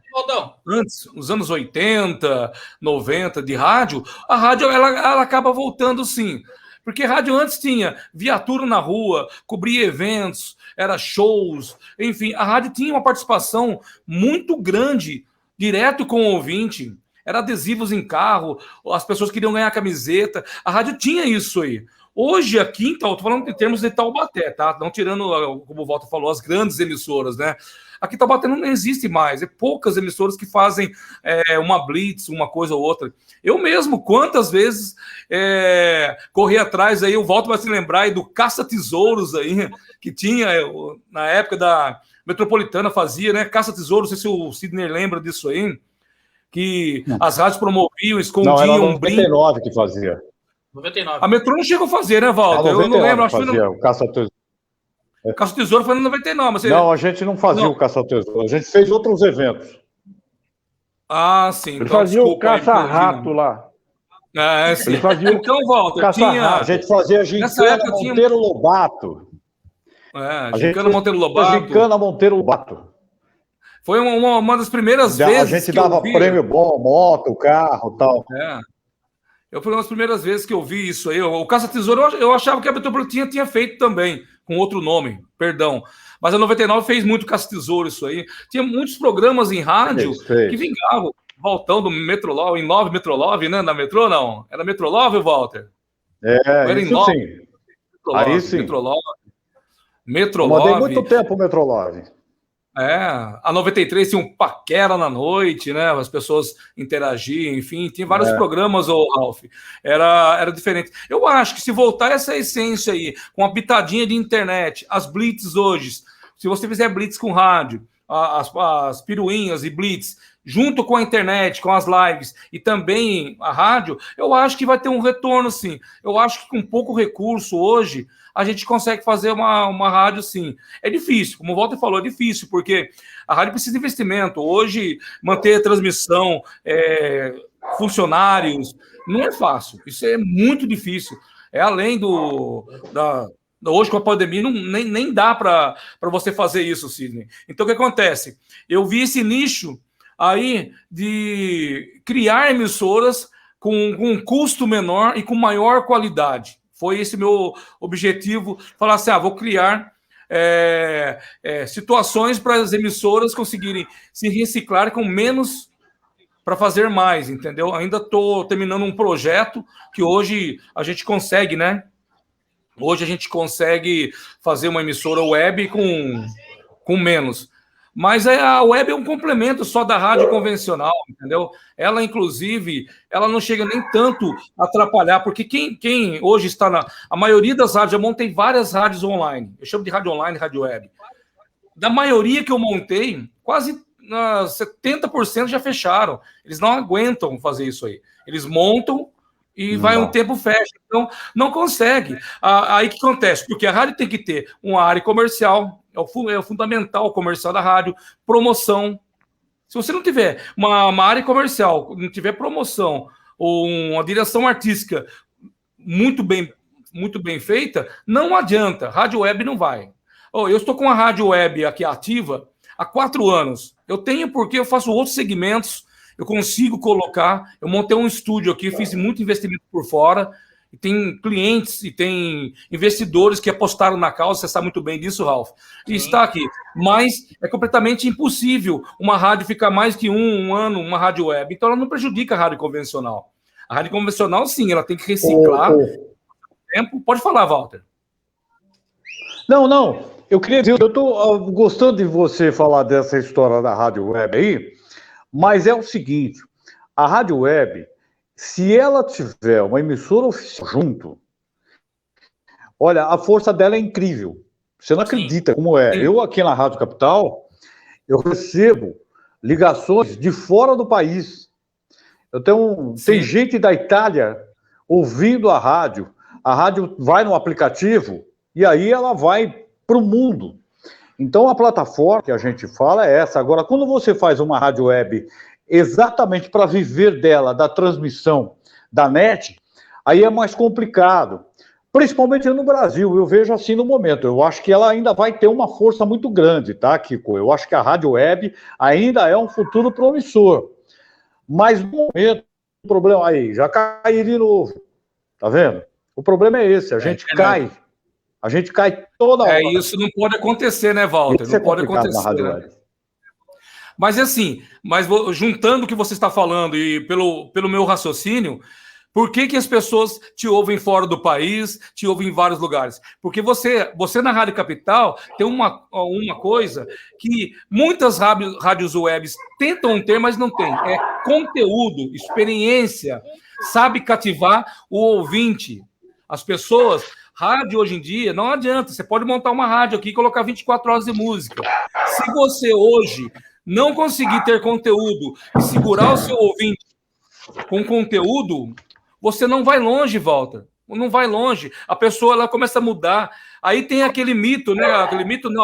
antes, nos anos 80, 90, de rádio, a rádio ela acaba voltando sim. Porque rádio antes tinha viatura na rua, cobria eventos, era shows, enfim, a rádio tinha uma participação muito grande, direto com o ouvinte, era adesivos em carro, as pessoas queriam ganhar camiseta, a rádio tinha isso aí. Hoje, aqui, então, estou falando em termos de Taubaté, tá? Não tirando, como o Walter falou, as grandes emissoras, né? Aqui em Taubaté não existe mais, é poucas emissoras que fazem uma blitz, uma coisa ou outra. Eu mesmo, quantas vezes corri atrás aí, o Walter vai se lembrar aí do Caça-Tesouros aí, que tinha, na época da Metropolitana fazia, né? Caça-Tesouros, não sei se o Sidney lembra disso aí, que as rádios promoviam, escondiam não, era 99 que fazia. 99. A Metrô não chegou a fazer, né, Walter? Eu não lembro. Acho que fazia, o Caça-Tesouro. O Caça-Tesouro foi em 99. Mas não, a gente não fazia o Caça-Tesouro. A gente fez outros eventos. Ah, sim. Ele fazia o Caça-Rato lá. Sim. Ele fazia então, Walter, a gente fazia Gincana Monteiro Lobato. Gincana Monteiro Lobato. Gincana Monteiro Lobato. Foi uma das primeiras vezes. A gente dava prêmio bom, moto, carro e tal. Foi uma das primeiras vezes que eu vi isso aí. O Caça-Tesouro, eu achava que a Metropolitana tinha feito também, com outro nome, perdão. Mas a 99 fez muito Caça-Tesouro isso aí. Tinha muitos programas em rádio que vingavam. Voltão do Metrolove, em 9 Metrolove, né? Na Metrô, não? Era Metrolove, Walter? Era isso em 9? Sim. Metrolove, aí sim. Metrolove. Eu mandei muito tempo o Metrolove. A 93 tinha um Paquera na noite, né? As pessoas interagiam, enfim, tinha vários programas, Ralf. Era diferente. Eu acho que se voltar essa essência aí, com uma pitadinha de internet, as blitz hoje, se você fizer blitz com rádio, as piruinhas e blitz, junto com a internet, com as lives e também a rádio, eu acho que vai ter um retorno, sim. Eu acho que com pouco recurso hoje, a gente consegue fazer uma rádio, sim. É difícil, como o Walter falou, é difícil, porque a rádio precisa de investimento. Hoje, manter a transmissão, funcionários, não é fácil. Isso é muito difícil. É além hoje, com a pandemia, nem dá para você fazer isso, Sidney. Então, o que acontece? Eu vi esse nicho aí de criar emissoras com um custo menor e com maior qualidade. Foi esse meu objetivo, falar assim, vou criar situações para as emissoras conseguirem se reciclar com menos para fazer mais, entendeu? Ainda estou terminando um projeto que hoje a gente consegue, né? Hoje a gente consegue fazer uma emissora web com menos. Mas a web é um complemento só da rádio convencional, entendeu? Ela, inclusive, ela não chega nem tanto a atrapalhar, porque quem hoje está a maioria das rádios, eu montei várias rádios online. Eu chamo de rádio online, rádio web. Da maioria que eu montei, quase 70% já fecharam. Eles não aguentam fazer isso aí. Eles montam e vai um tempo fecha. Então, não consegue. Aí o que acontece? Porque a rádio tem que ter uma área comercial, é o fundamental comercial da rádio, promoção. Se você não tiver uma área comercial, não tiver promoção ou uma direção artística muito bem feita, não adianta. Rádio web não vai. Eu estou com a rádio web aqui ativa há 4 anos. Eu tenho porque eu faço outros segmentos, eu consigo colocar. Eu montei um estúdio aqui, fiz muito investimento por fora. E tem clientes e tem investidores que apostaram na causa, você sabe muito bem disso, Ralf. E está aqui. Mas é completamente impossível uma rádio ficar mais que um ano, uma rádio web. Então ela não prejudica a rádio convencional. A rádio convencional, sim, ela tem que reciclar. Tempo. Pode falar, Walter. Não. Eu queria dizer, eu estou gostando de você falar dessa história da rádio web aí, mas é o seguinte, a rádio web, se ela tiver uma emissora oficial junto, olha, a força dela é incrível. Você não acredita como é. Eu aqui na Rádio Capital, eu recebo ligações de fora do país. Tem gente da Itália ouvindo a rádio vai no aplicativo e aí ela vai para o mundo. Então a plataforma que a gente fala é essa. Agora, quando você faz uma rádio web exatamente para viver dela, da transmissão da net, aí é mais complicado. Principalmente no Brasil, eu vejo assim no momento. Eu acho que ela ainda vai ter uma força muito grande, tá, Kiko? Eu acho que a rádio web ainda é um futuro promissor. Mas no momento, o problema aí, já caiu de novo. Tá vendo? O problema é esse, a gente cai. A gente cai toda hora. Isso não pode acontecer, né, Walter? Não pode acontecer, né? Mas assim, juntando o que você está falando e pelo meu raciocínio, por que as pessoas te ouvem fora do país, te ouvem em vários lugares? Porque você na Rádio Capital tem uma coisa que muitas rádios webs tentam ter, mas não tem. É conteúdo, experiência, sabe cativar o ouvinte. As pessoas... Rádio hoje em dia, não adianta. Você pode montar uma rádio aqui e colocar 24 horas de música. Se você hoje não conseguir ter conteúdo e segurar o seu ouvinte com conteúdo, você não vai longe, Walter. Não vai longe. A pessoa ela começa a mudar. Aí tem aquele mito, né?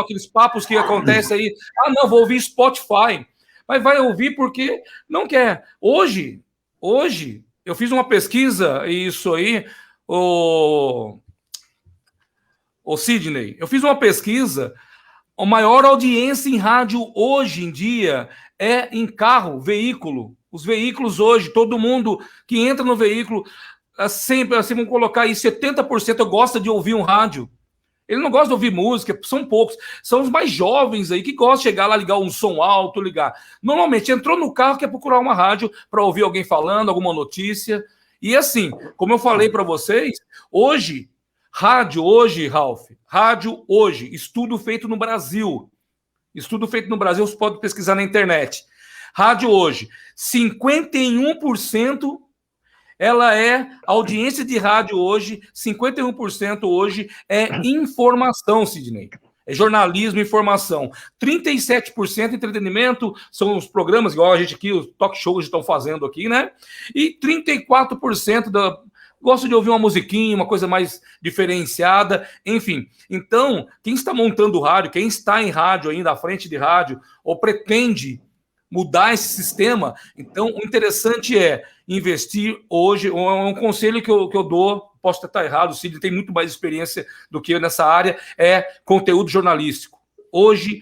Aqueles papos que acontecem aí. Não, vou ouvir Spotify. Mas vai ouvir porque não quer. Hoje, eu fiz uma pesquisa, e isso aí, Ô Sidney, eu fiz uma pesquisa, a maior audiência em rádio hoje em dia é em carro, veículo. Os veículos hoje, todo mundo que entra no veículo, sempre, assim, vamos colocar aí, 70% gosta de ouvir um rádio. Ele não gosta de ouvir música, são poucos. São os mais jovens aí que gostam de chegar lá, ligar um som alto, ligar. Normalmente, entrou no carro, quer procurar uma rádio para ouvir alguém falando, alguma notícia. E assim, como eu falei para vocês, rádio hoje, Ralf, estudo feito no Brasil. Você pode pesquisar na internet. Rádio hoje, 51%, a audiência de rádio hoje, 51% hoje é informação, Sidney. É jornalismo e informação. 37% entretenimento, são os programas, igual a gente aqui, os talk shows estão fazendo aqui, né? E 34% gosto de ouvir uma musiquinha, uma coisa mais diferenciada, enfim. Então, quem está montando rádio, quem está em rádio ainda, à frente de rádio, ou pretende mudar esse sistema, então o interessante é investir hoje, é um conselho que eu dou, posso estar errado, o Cid tem muito mais experiência do que eu nessa área, é conteúdo jornalístico. Hoje,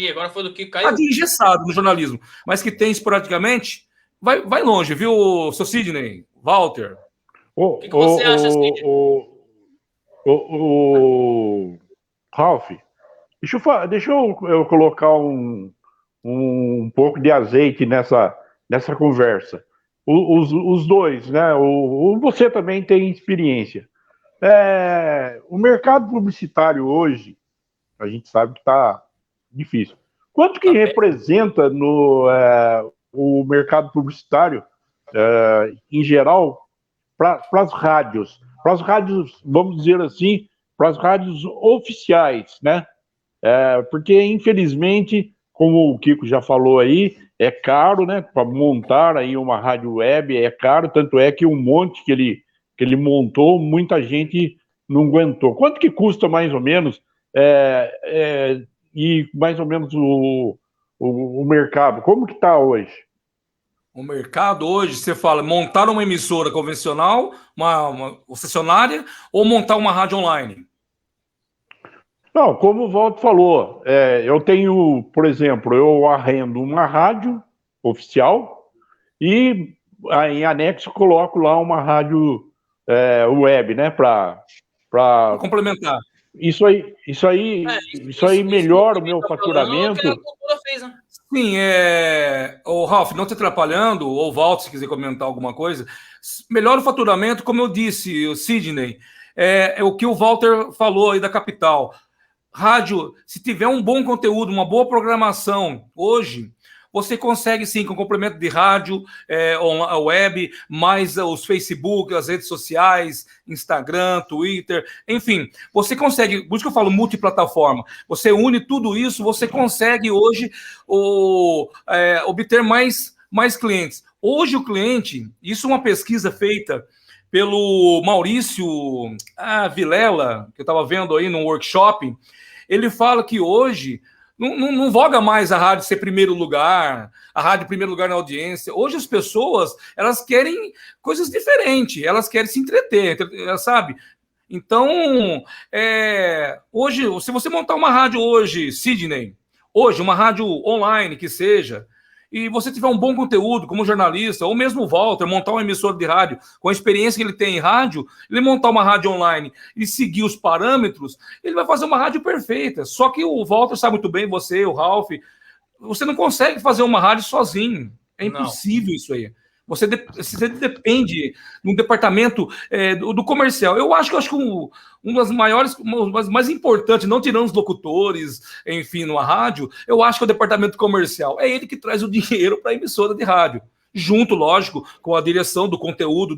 agora foi do que caiu. Rádio engessado no jornalismo, mas que tem esporadicamente... Vai longe, viu, seu Sidney, Walter? O que você acha, Sidney? Ralf, deixa eu colocar um pouco de azeite nessa conversa. Os dois, né? Você também tem experiência. O mercado publicitário hoje, a gente sabe que está difícil. Quanto que representa o mercado publicitário, em geral, para as rádios, vamos dizer assim, para as rádios oficiais, né? Porque, infelizmente, como o Kiko já falou aí, é caro, né? Para montar aí uma rádio web é caro, tanto é que um monte que ele montou, muita gente não aguentou. Quanto que custa mais ou menos? E mais ou menos o mercado, como que está hoje? O mercado hoje, você fala, montar uma emissora convencional, uma concessionária, ou montar uma rádio online? Não, como o Walter falou, eu tenho, por exemplo, eu arrendo uma rádio oficial e em anexo coloco lá uma rádio web, né, para complementar. Isso aí melhora o meu faturamento. A cultura fez, né? Sim, o Ralf, não te atrapalhando, ou o Walter, se quiser comentar alguma coisa, melhora o faturamento, como eu disse, o Sidney, é o que o Walter falou aí da capital. Rádio, se tiver um bom conteúdo, uma boa programação, hoje, você consegue sim, com complemento de rádio, web, mais os Facebook, as redes sociais, Instagram, Twitter, enfim, você consegue, por isso que eu falo multiplataforma, você une tudo isso, você consegue hoje obter mais clientes. Hoje o cliente, isso é uma pesquisa feita pelo Maurício Vilela, que eu estava vendo aí no workshop, ele fala que hoje não voga mais a rádio ser primeiro lugar, a rádio primeiro lugar na audiência. Hoje as pessoas, elas querem coisas diferentes, elas querem se entreter, sabe? Então, hoje, se você montar uma rádio hoje, Sidney, hoje, uma rádio online que seja, e você tiver um bom conteúdo como jornalista, ou mesmo o Walter, montar uma emissora de rádio, com a experiência que ele tem em rádio, ele montar uma rádio online e seguir os parâmetros, ele vai fazer uma rádio perfeita. Só que o Walter sabe muito bem, você, o Ralf, você não consegue fazer uma rádio sozinho. É impossível isso aí. Você depende de um departamento do comercial. Eu acho que uma das maiores, uma das mais importantes, não tirando os locutores, enfim, numa rádio, eu acho que é o departamento comercial. É ele que traz o dinheiro para a emissora de rádio. Junto, lógico, com a direção do conteúdo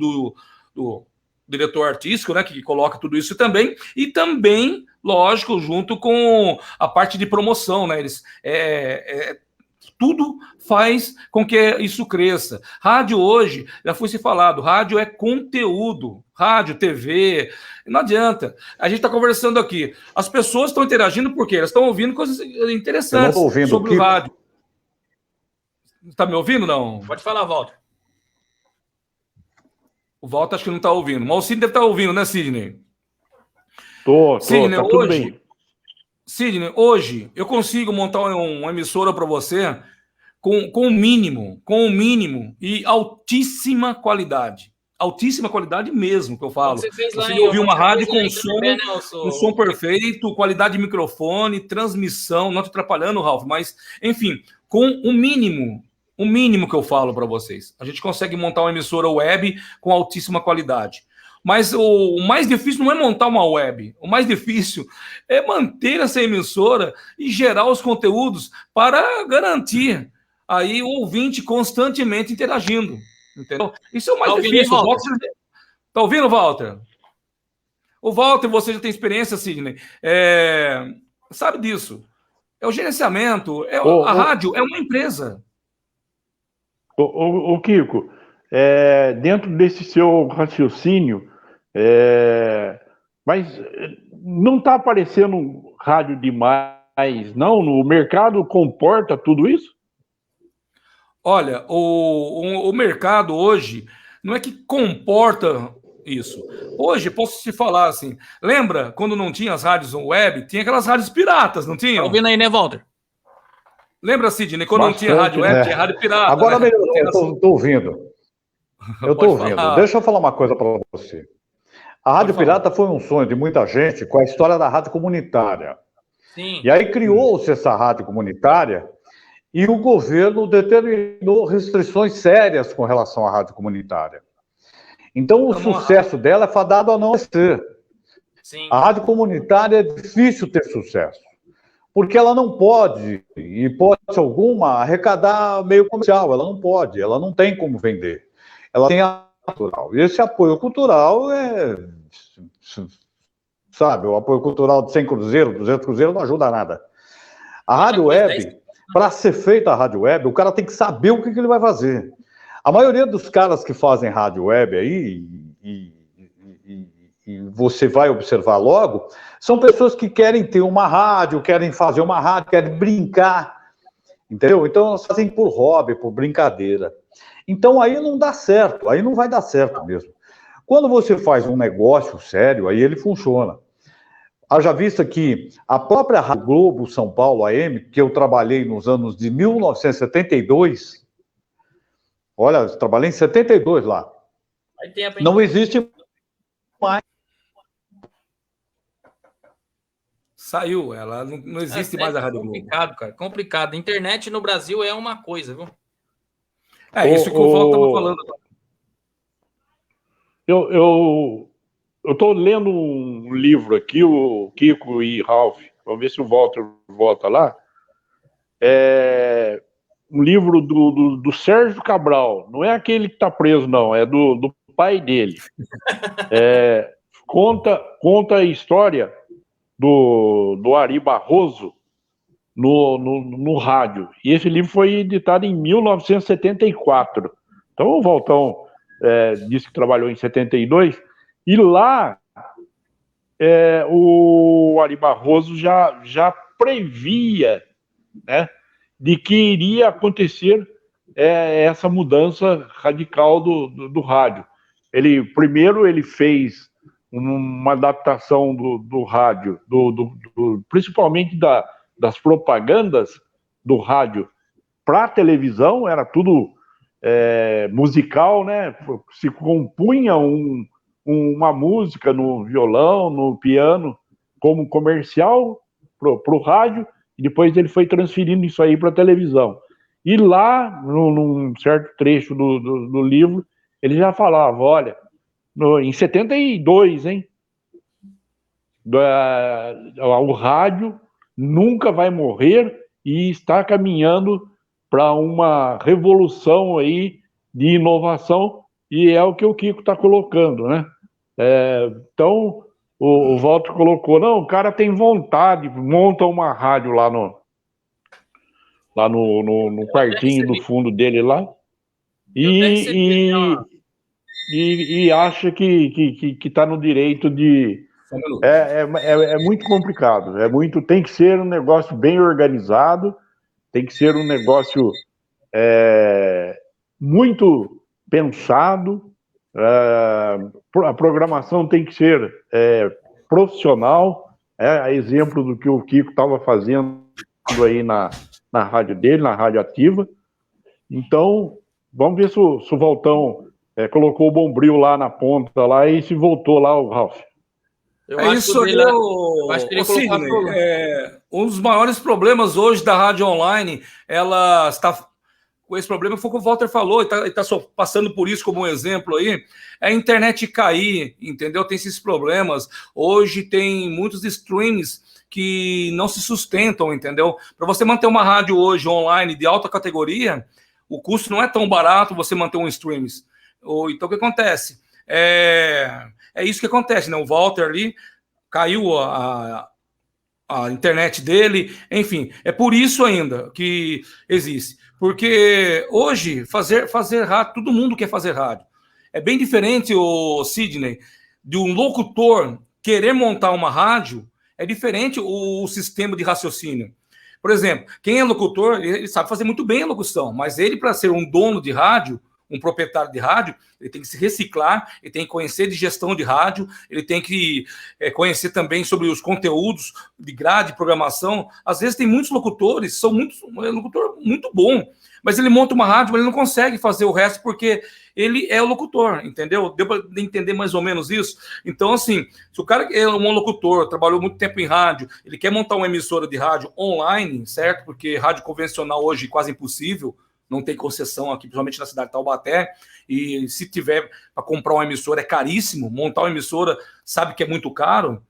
do diretor artístico, né, que coloca tudo isso também, e também, lógico, junto com a parte de promoção, né? Eles tudo faz com que isso cresça. Rádio hoje, já foi se falado, rádio é conteúdo. Rádio, TV, não adianta. A gente está conversando aqui. As pessoas estão interagindo porque elas estão ouvindo coisas interessantes sobre o rádio. Está me ouvindo, não? Pode falar, Walter. O Walter acho que não está ouvindo. Mas o Sidney deve estar ouvindo, né, Sidney? Sidney, tá tudo bem. Sidney, hoje eu consigo montar uma emissora para você com o mínimo e altíssima qualidade. Altíssima qualidade mesmo, que eu falo. Você ouvir uma rádio com som perfeito, qualidade de microfone, transmissão, não te atrapalhando, Ralf, mas, enfim, com o mínimo que eu falo para vocês. A gente consegue montar uma emissora web com altíssima qualidade. Mas o mais difícil não é montar uma web. O mais difícil é manter essa emissora e gerar os conteúdos para garantir aí o ouvinte constantemente interagindo. Entendeu? Isso é o mais difícil. Tá ouvindo, Walter? O Walter, você já tem experiência, Sidney. Sabe disso. É o gerenciamento. A rádio é uma empresa. O Kiko, dentro desse seu raciocínio, mas não está aparecendo rádio demais, não? O mercado comporta tudo isso? Olha, o mercado hoje não é que comporta isso. Hoje, posso te falar assim, lembra quando não tinha as rádios web, tinha aquelas rádios piratas, não tinha? Tá ouvindo aí, né, Walter? Lembra, Sidney, quando não tinha rádio web, tinha rádio pirata. Agora né? Eu estou ouvindo. Eu estou ouvindo. Deixa eu falar uma coisa para você. A rádio pirata foi um sonho de muita gente com a história da rádio comunitária. Sim. E aí criou-se essa rádio comunitária e o governo determinou restrições sérias com relação à rádio comunitária. Então, o sucesso dela é fadado a não ser. Sim. A rádio comunitária é difícil ter sucesso, porque ela não pode, em hipótese alguma, arrecadar meio comercial. Ela não pode, ela não tem como vender. Ela tem apoio cultural. E esse apoio cultural sabe, o apoio cultural de 100 cruzeiros, 200 cruzeiros não ajuda nada. A rádio web, para ser feita a rádio web, o cara tem que saber o que ele vai fazer. A maioria dos caras que fazem rádio web aí, e você vai observar logo, são pessoas que querem ter uma rádio, querem fazer uma rádio, querem brincar, entendeu? Então elas fazem por hobby, por brincadeira. Então aí não dá certo, aí não vai dar certo mesmo. Quando você faz um negócio sério, aí ele funciona. Haja vista que a própria Rádio Globo São Paulo AM, que eu trabalhei nos anos de 1972, olha, eu trabalhei em 72 lá, não existe mais. Saiu, ela não existe mais a Rádio Globo. Complicado, cara, complicado. Internet no Brasil é uma coisa, viu? Isso que o Walter estava falando. Eu estou lendo um livro aqui, o Kiko e Ralph, vamos ver se o Walter volta lá. É um livro do Sérgio Cabral, não é aquele que está preso, não, é do pai dele. Conta a história do Ari Barroso no rádio. E esse livro foi editado em 1974. Então o Valtão disse que trabalhou em 72, e lá o Ari Barroso já previa, né, de que iria acontecer essa mudança radical do rádio. Primeiro ele fez uma adaptação do rádio, principalmente das propagandas do rádio para a televisão, era tudo musical, né? Se compunha uma música no violão, no piano, como comercial para o rádio, e depois ele foi transferindo isso aí para a televisão. E lá, num certo trecho do livro, ele já falava, olha, em 72, hein? O rádio nunca vai morrer e está caminhando para uma revolução aí de inovação, e é o que o Kiko está colocando, né? Então, o Walter colocou, não, o cara tem vontade, monta uma rádio lá no quartinho do fundo dele lá, e acha que está no direito de... É muito complicado, tem que ser um negócio bem organizado, tem que ser um negócio muito pensado, a programação tem que ser profissional, a exemplo do que o Kiko estava fazendo aí na rádio dele, na Rádio Ativa. Então, vamos ver se o Valtão colocou o bombril lá na ponta lá e se voltou lá o Ralph. Isso aí, um dos maiores problemas hoje da rádio online, ela está com esse problema, foi o que o Walter falou, e está só passando por isso como um exemplo aí, é a internet cair, entendeu? Tem esses problemas. Hoje tem muitos streams que não se sustentam, entendeu? Para você manter uma rádio hoje online de alta categoria, o custo não é tão barato você manter um streams. Então, o que acontece? É isso que acontece, né? O Walter ali caiu a internet dele, enfim, é por isso ainda que existe. Porque hoje, fazer rádio, todo mundo quer fazer rádio. É bem diferente, o Sidney, de um locutor querer montar uma rádio, é diferente o sistema de raciocínio. Por exemplo, quem é locutor, ele sabe fazer muito bem a locução, mas ele, para ser um dono de rádio, um proprietário de rádio, ele tem que se reciclar, ele tem que conhecer de gestão de rádio, ele tem que conhecer também sobre os conteúdos de grade, programação. Às vezes tem muitos locutores, um locutor muito bom, mas ele monta uma rádio, mas ele não consegue fazer o resto porque ele é o locutor, entendeu? Deu para entender mais ou menos isso? Então, assim, se o cara é um locutor, trabalhou muito tempo em rádio, ele quer montar uma emissora de rádio online, certo? Porque rádio convencional hoje é quase impossível, não tem concessão aqui, principalmente na cidade de Taubaté, e se tiver para comprar uma emissora é caríssimo, montar uma emissora sabe que é muito caro,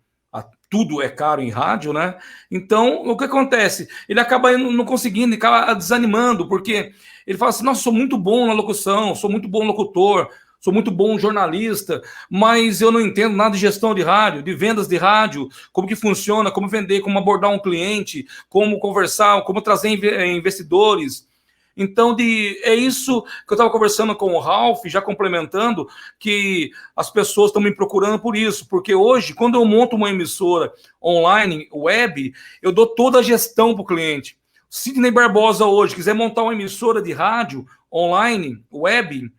tudo é caro em rádio, né? Então, o que acontece? Ele acaba não conseguindo, acaba desanimando, porque ele fala assim, nossa, sou muito bom na locução, sou muito bom locutor, sou muito bom jornalista, mas eu não entendo nada de gestão de rádio, de vendas de rádio, como que funciona, como vender, como abordar um cliente, como conversar, como trazer investidores. Então, é isso que eu estava conversando com o Ralf, já complementando, que as pessoas estão me procurando por isso, porque hoje, quando eu monto uma emissora online, web, eu dou toda a gestão para o cliente. Sidney Barbosa hoje quiser montar uma emissora de rádio online, web,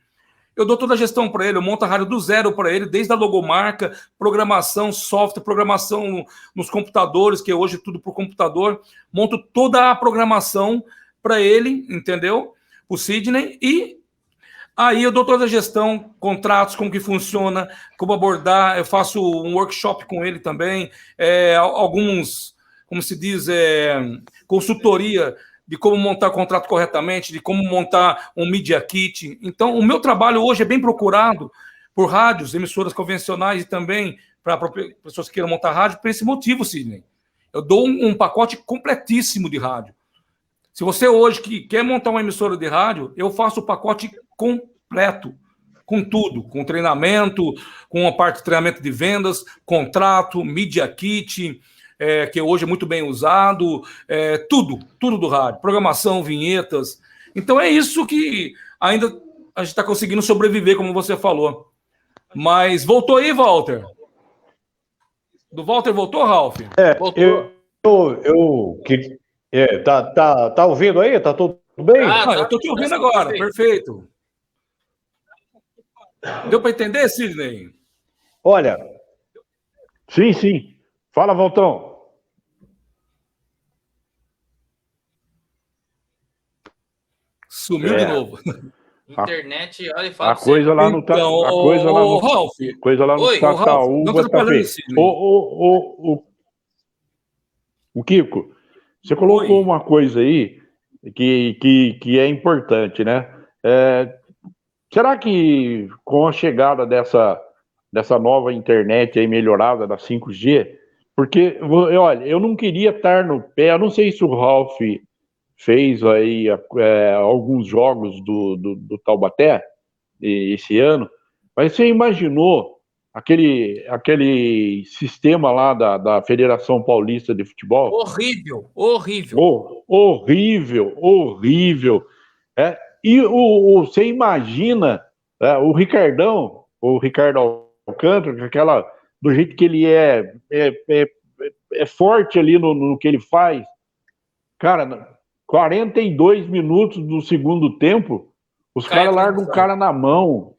eu dou toda a gestão para ele, eu monto a rádio do zero para ele, desde a logomarca, programação, software, programação nos computadores, que hoje é tudo por computador, monto toda a programação para ele, entendeu? O Sidney, e aí eu dou toda a gestão, contratos, como que funciona, como abordar, eu faço um workshop com ele também, alguns, como se diz, consultoria de como montar contrato corretamente, de como montar um Media Kit. Então, o meu trabalho hoje é bem procurado por rádios, emissoras convencionais e também para pessoas que queiram montar rádio, por esse motivo, Sidney. Eu dou um pacote completíssimo de rádio. Se você hoje que quer montar uma emissora de rádio, eu faço o pacote completo, com tudo, com treinamento, com a parte de treinamento de vendas, contrato, Media Kit, que hoje é muito bem usado, tudo do rádio, programação, vinhetas. Então é isso que ainda a gente está conseguindo sobreviver, como você falou. Mas voltou aí, Walter? Do Walter voltou, Ralf? Voltou. Tá ouvindo aí? Tá tudo bem? Eu tô te ouvindo agora, perfeito. Deu para entender, Sidney? Olha. Sim. Fala, Valtão. Sumiu de novo. Internet, olha e fala. A coisa lá no então, a coisa lá no Ralf. Coisa lá no Tataúba tá feio. O Kiko, você colocou uma coisa aí que é importante, né? Será que com a chegada dessa nova internet aí melhorada da 5G, porque, olha, eu não queria estar no pé, eu não sei se o Ralf fez aí alguns jogos do Taubaté esse ano, mas você imaginou aquele sistema lá da Federação Paulista de Futebol? Horrível. E você imagina o Ricardão, o Ricardo Alcântara, do jeito que ele é forte ali no que ele faz. Cara, 42 minutos do segundo tempo, os caras largam o cara na mão,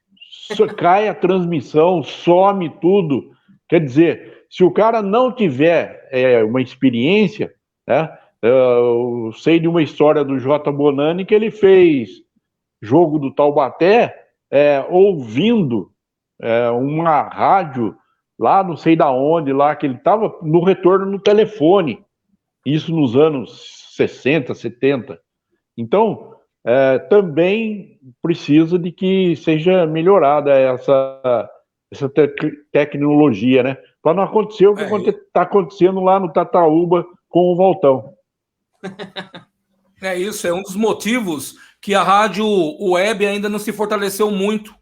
cai a transmissão, some tudo. Quer dizer, se o cara não tiver uma experiência, né? Eu sei de uma história do J. Bonani que ele fez jogo do Taubaté ouvindo uma rádio lá, não sei da onde, lá que ele estava no retorno no telefone. Isso nos anos 60, 70. Então, também precisa de que seja melhorada essa tecnologia, né? Para não acontecer o que está acontecendo lá no Tataúba com o Valtão. Isso, é um dos motivos que a rádio web ainda não se fortaleceu muito.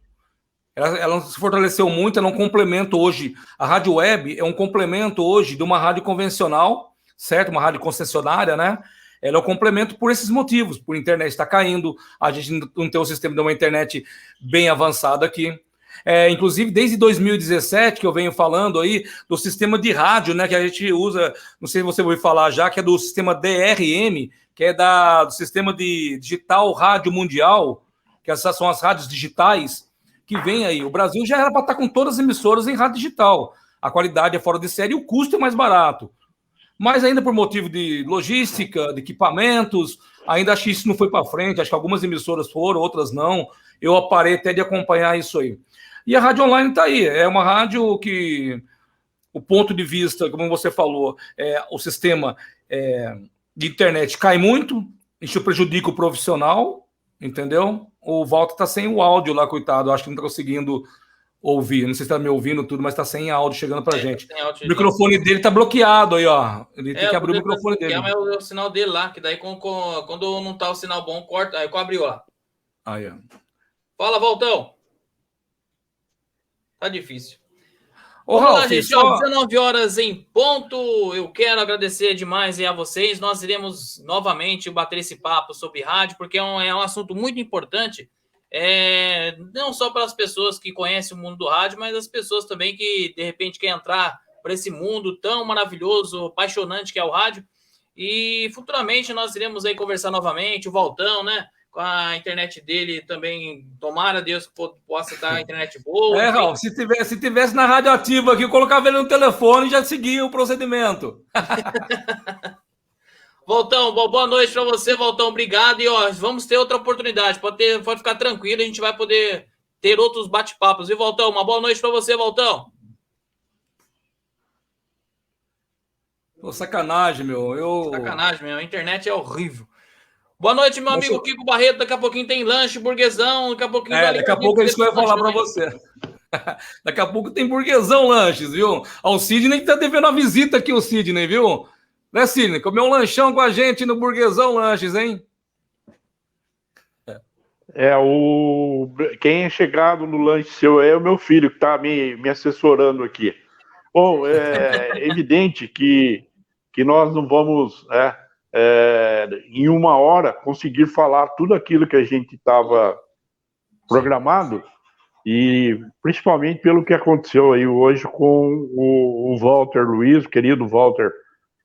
Ela não se fortaleceu muito, ela é um complemento hoje. A rádio web é um complemento hoje de uma rádio convencional, certo? Uma rádio concessionária, né? Ela é um complemento por esses motivos, por a internet estar caindo, a gente não tem um sistema de uma internet bem avançada aqui. Inclusive, desde 2017, que eu venho falando aí do sistema de rádio, né, que a gente usa, não sei se você ouviu falar já, que é do sistema DRM, que é do sistema de digital rádio mundial, que essas são as rádios digitais que vem aí. O Brasil já era para estar com todas as emissoras em rádio digital. A qualidade é fora de série e o custo é mais barato. Mas ainda por motivo de logística, de equipamentos, ainda acho que isso não foi para frente, acho que algumas emissoras foram, outras não. Eu parei até de acompanhar isso aí. E a rádio online está aí, é uma rádio que o ponto de vista, como você falou, o sistema de internet cai muito, isso prejudica o profissional, entendeu? O Walter está sem o áudio lá, coitado, acho que não está conseguindo ouvir, não sei se está me ouvindo tudo, mas está sem áudio chegando para a gente. O microfone dele está bloqueado aí, ó. Ele tem que abrir o microfone dele. Mas é o sinal dele lá, que daí quando não está o sinal bom, corta, aí abriu lá. Aí, ó. Fala, Valtão. Tá difícil. Ô, Vamos lá, Ralf, gente. Ó, 19 horas em ponto. Eu quero agradecer demais a vocês. Nós iremos novamente bater esse papo sobre rádio, porque é um assunto muito importante, não só para as pessoas que conhecem o mundo do rádio, mas as pessoas também que, de repente, querem entrar para esse mundo tão maravilhoso, apaixonante que é o rádio. E futuramente nós iremos aí conversar novamente, o Valtão, né? Com a internet dele também, tomara Deus que possa dar a internet boa. Raul, se tivesse na rádio ativa aqui, eu colocava ele no telefone e já seguia o procedimento. Valtão, boa noite para você, Valtão, obrigado. E ó, vamos ter outra oportunidade, pode ficar tranquilo, a gente vai poder ter outros bate-papos. E Valtão, uma boa noite para você, Valtão. Pô, sacanagem, meu. Sacanagem, meu, a internet é horrível. Boa noite, meu amigo Kiko Barreto. Daqui a pouquinho tem lanche, burguesão. Daqui a pouquinho. Daqui a pouco é isso que eu ia falar para você. Daqui a pouco tem burguesão lanches, viu? O Sidney tá devendo uma visita aqui, o Sidney, viu? Né, Sidney? Comeu um lanchão com a gente no burguesão lanches, hein? Quem é chegado no lanche seu é o meu filho, que tá me assessorando aqui. Bom, é evidente que nós não vamos... em uma hora conseguir falar tudo aquilo que a gente estava programado, e principalmente pelo que aconteceu aí hoje com o Walter Luiz, o querido Walter,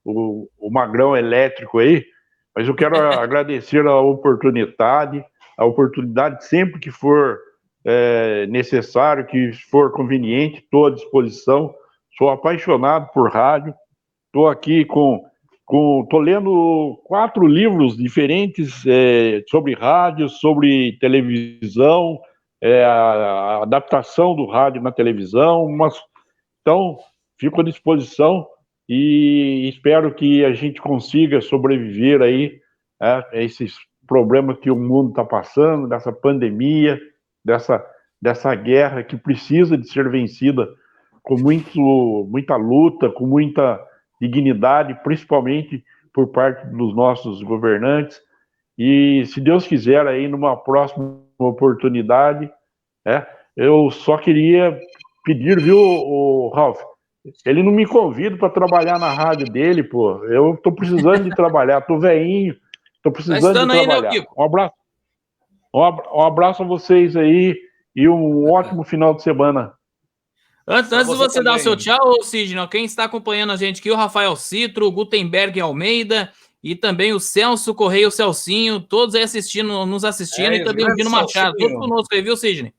o magrão elétrico aí. Mas eu quero agradecer a oportunidade sempre que for necessário, que for conveniente, estou à disposição. Sou apaixonado por rádio, estou aqui Estou lendo 4 livros diferentes sobre rádio, sobre televisão, a adaptação do rádio na televisão. Então, fico à disposição e espero que a gente consiga sobreviver aí a esses problemas que o mundo está passando, dessa pandemia, dessa guerra que precisa de ser vencida com muita luta, com muita dignidade, principalmente por parte dos nossos governantes. E, se Deus quiser, aí numa próxima oportunidade, eu só queria pedir, viu, o Ralf, ele não me convida para trabalhar na rádio dele, pô. Eu estou precisando de trabalhar, estou velhinho, estou precisando de trabalhar. Aí, né, um abraço a vocês aí e um ótimo final de semana. Antes de você dar o seu tchau, Sidney, quem está acompanhando a gente aqui, o Rafael Citro, o Gutenberg Almeida e também o Celso Correia, o Celcinho, todos aí nos assistindo, e também o Dino Machado, todos conosco aí, viu, Sidney?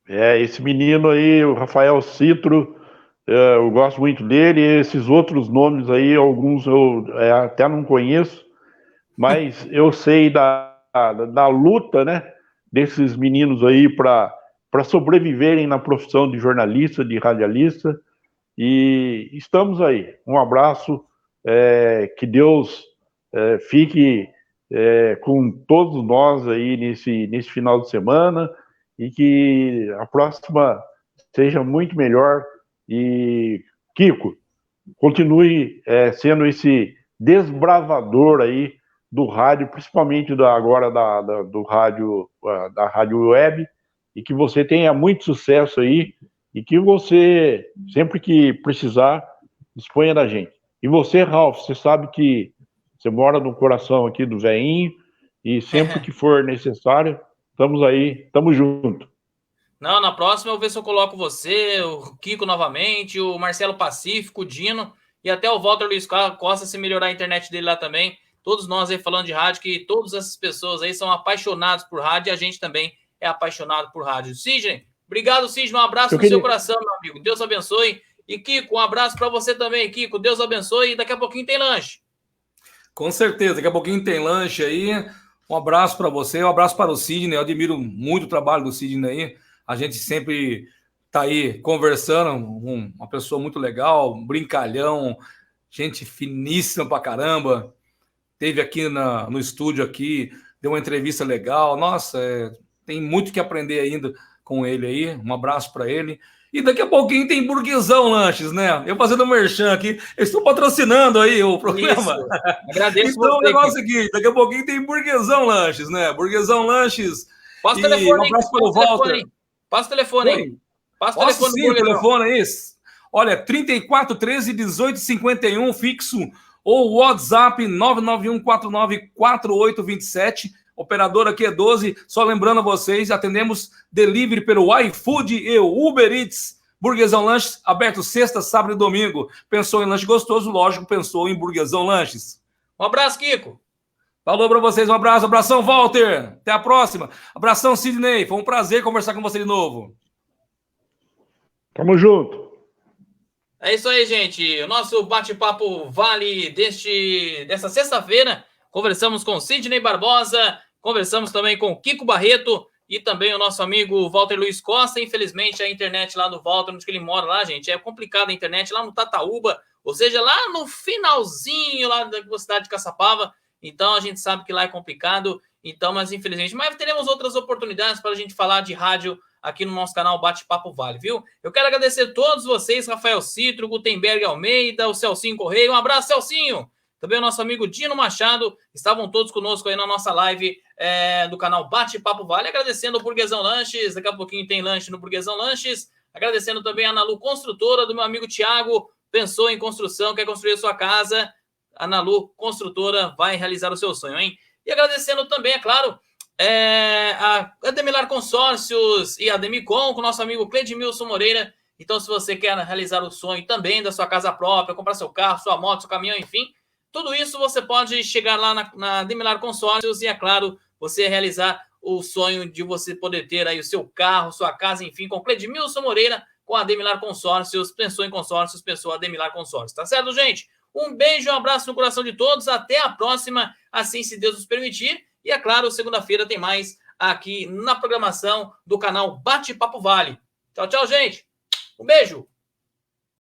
Esse menino aí, o Rafael Citro, eu gosto muito dele, esses outros nomes aí, alguns eu até não conheço, mas eu sei da luta, né, desses meninos aí para sobreviverem na profissão de jornalista, de radialista, e estamos aí. Um abraço, que Deus fique com todos nós aí nesse final de semana, e que a próxima seja muito melhor. E, Kiko, continue sendo esse desbravador aí do rádio, principalmente agora do rádio, da rádio web, e que você tenha muito sucesso aí, e que você, sempre que precisar, disponha da gente. E você, Ralf, você sabe que você mora no coração aqui do veinho, e sempre que for necessário, estamos aí, estamos juntos. Não, na próxima eu vou ver se eu coloco você, o Kiko novamente, o Marcelo Pacífico, o Dino, e até o Walter Luiz Costa, se melhorar a internet dele lá também. Todos nós aí falando de rádio, que todas essas pessoas aí são apaixonadas por rádio, e a gente também é apaixonado por rádio. Sidney, obrigado, Sidney, um abraço no seu coração, meu amigo. Deus abençoe. E Kiko, um abraço para você também, Kiko. Deus abençoe, e daqui a pouquinho tem lanche. Com certeza, daqui a pouquinho tem lanche aí. Um abraço para você, um abraço para o Sidney. Eu admiro muito o trabalho do Sidney aí. A gente sempre tá aí conversando, uma pessoa muito legal, um brincalhão, gente finíssima pra caramba. Teve aqui no estúdio aqui, deu uma entrevista legal. Nossa, tem muito que aprender ainda com ele aí. Um abraço para ele. E daqui a pouquinho tem Burguesão Lanches, né? Eu fazendo merchan aqui. Eu estou patrocinando aí o programa. Isso. Agradeço então, o negócio é o seguinte: daqui a pouquinho tem Burguesão Lanches, né? Burguesão Lanches. Passa o telefone, um abraço para o Walter. Passa o telefone aí. Passa o Posso telefone sim, do o Burguesão. telefone é esse. Olha, 34 13 18 51 fixo ou WhatsApp 991494827. Operador aqui é 12. Só lembrando a vocês, atendemos delivery pelo iFood e Uber Eats. Burguesão Lanches, aberto sexta, sábado e domingo. Pensou em lanche gostoso? Lógico, pensou em Burguesão Lanches. Um abraço, Kiko. Falou para vocês, um abraço. Abração, Walter. Até a próxima. Abração, Sidney. Foi um prazer conversar com você de novo. Tamo junto. É isso aí, gente. O nosso bate-papo vale dessa sexta-feira. Conversamos com Sidney Barbosa, conversamos também com Kiko Barreto e também o nosso amigo Walter Luiz Costa. Infelizmente, a internet lá do Walter, onde ele mora lá, gente, é complicada a internet lá no Tataúba, ou seja, lá no finalzinho lá da cidade de Caçapava. Então, a gente sabe que lá é complicado. Então, mas infelizmente, mas teremos outras oportunidades para a gente falar de rádio aqui no nosso canal Bate-Papo Vale, viu? Eu quero agradecer a todos vocês, Rafael Citro, Gutenberg Almeida, o Celcinho Correia. Um abraço, Celcinho! Também o nosso amigo Dino Machado, estavam todos conosco aí na nossa live do canal Bate-Papo Vale, agradecendo o Burguesão Lanches, daqui a pouquinho tem lanche no Burguesão Lanches, agradecendo também a Analu Construtora, do meu amigo Tiago, pensou em construção, quer construir a sua casa, a Analu Construtora vai realizar o seu sonho, hein? E agradecendo também, é claro, a Ademilar Consórcios e a Demicon, com o nosso amigo Cledmilson Moreira. Então, se você quer realizar o sonho também da sua casa própria, comprar seu carro, sua moto, seu caminhão, enfim, tudo isso você pode chegar lá na Ademilar Consórcios e, é claro, você realizar o sonho de você poder ter aí o seu carro, sua casa, enfim, com Cledmilson Moreira, com a Ademilar Consórcios. Pensou em consórcios, pensou Ademilar Consórcios. Tá certo, gente? Um beijo, um abraço no coração de todos. Até a próxima, assim se Deus nos permitir. E, é claro, segunda-feira tem mais aqui na programação do canal Bate-Papo Vale. Tchau, tchau, gente. Um beijo.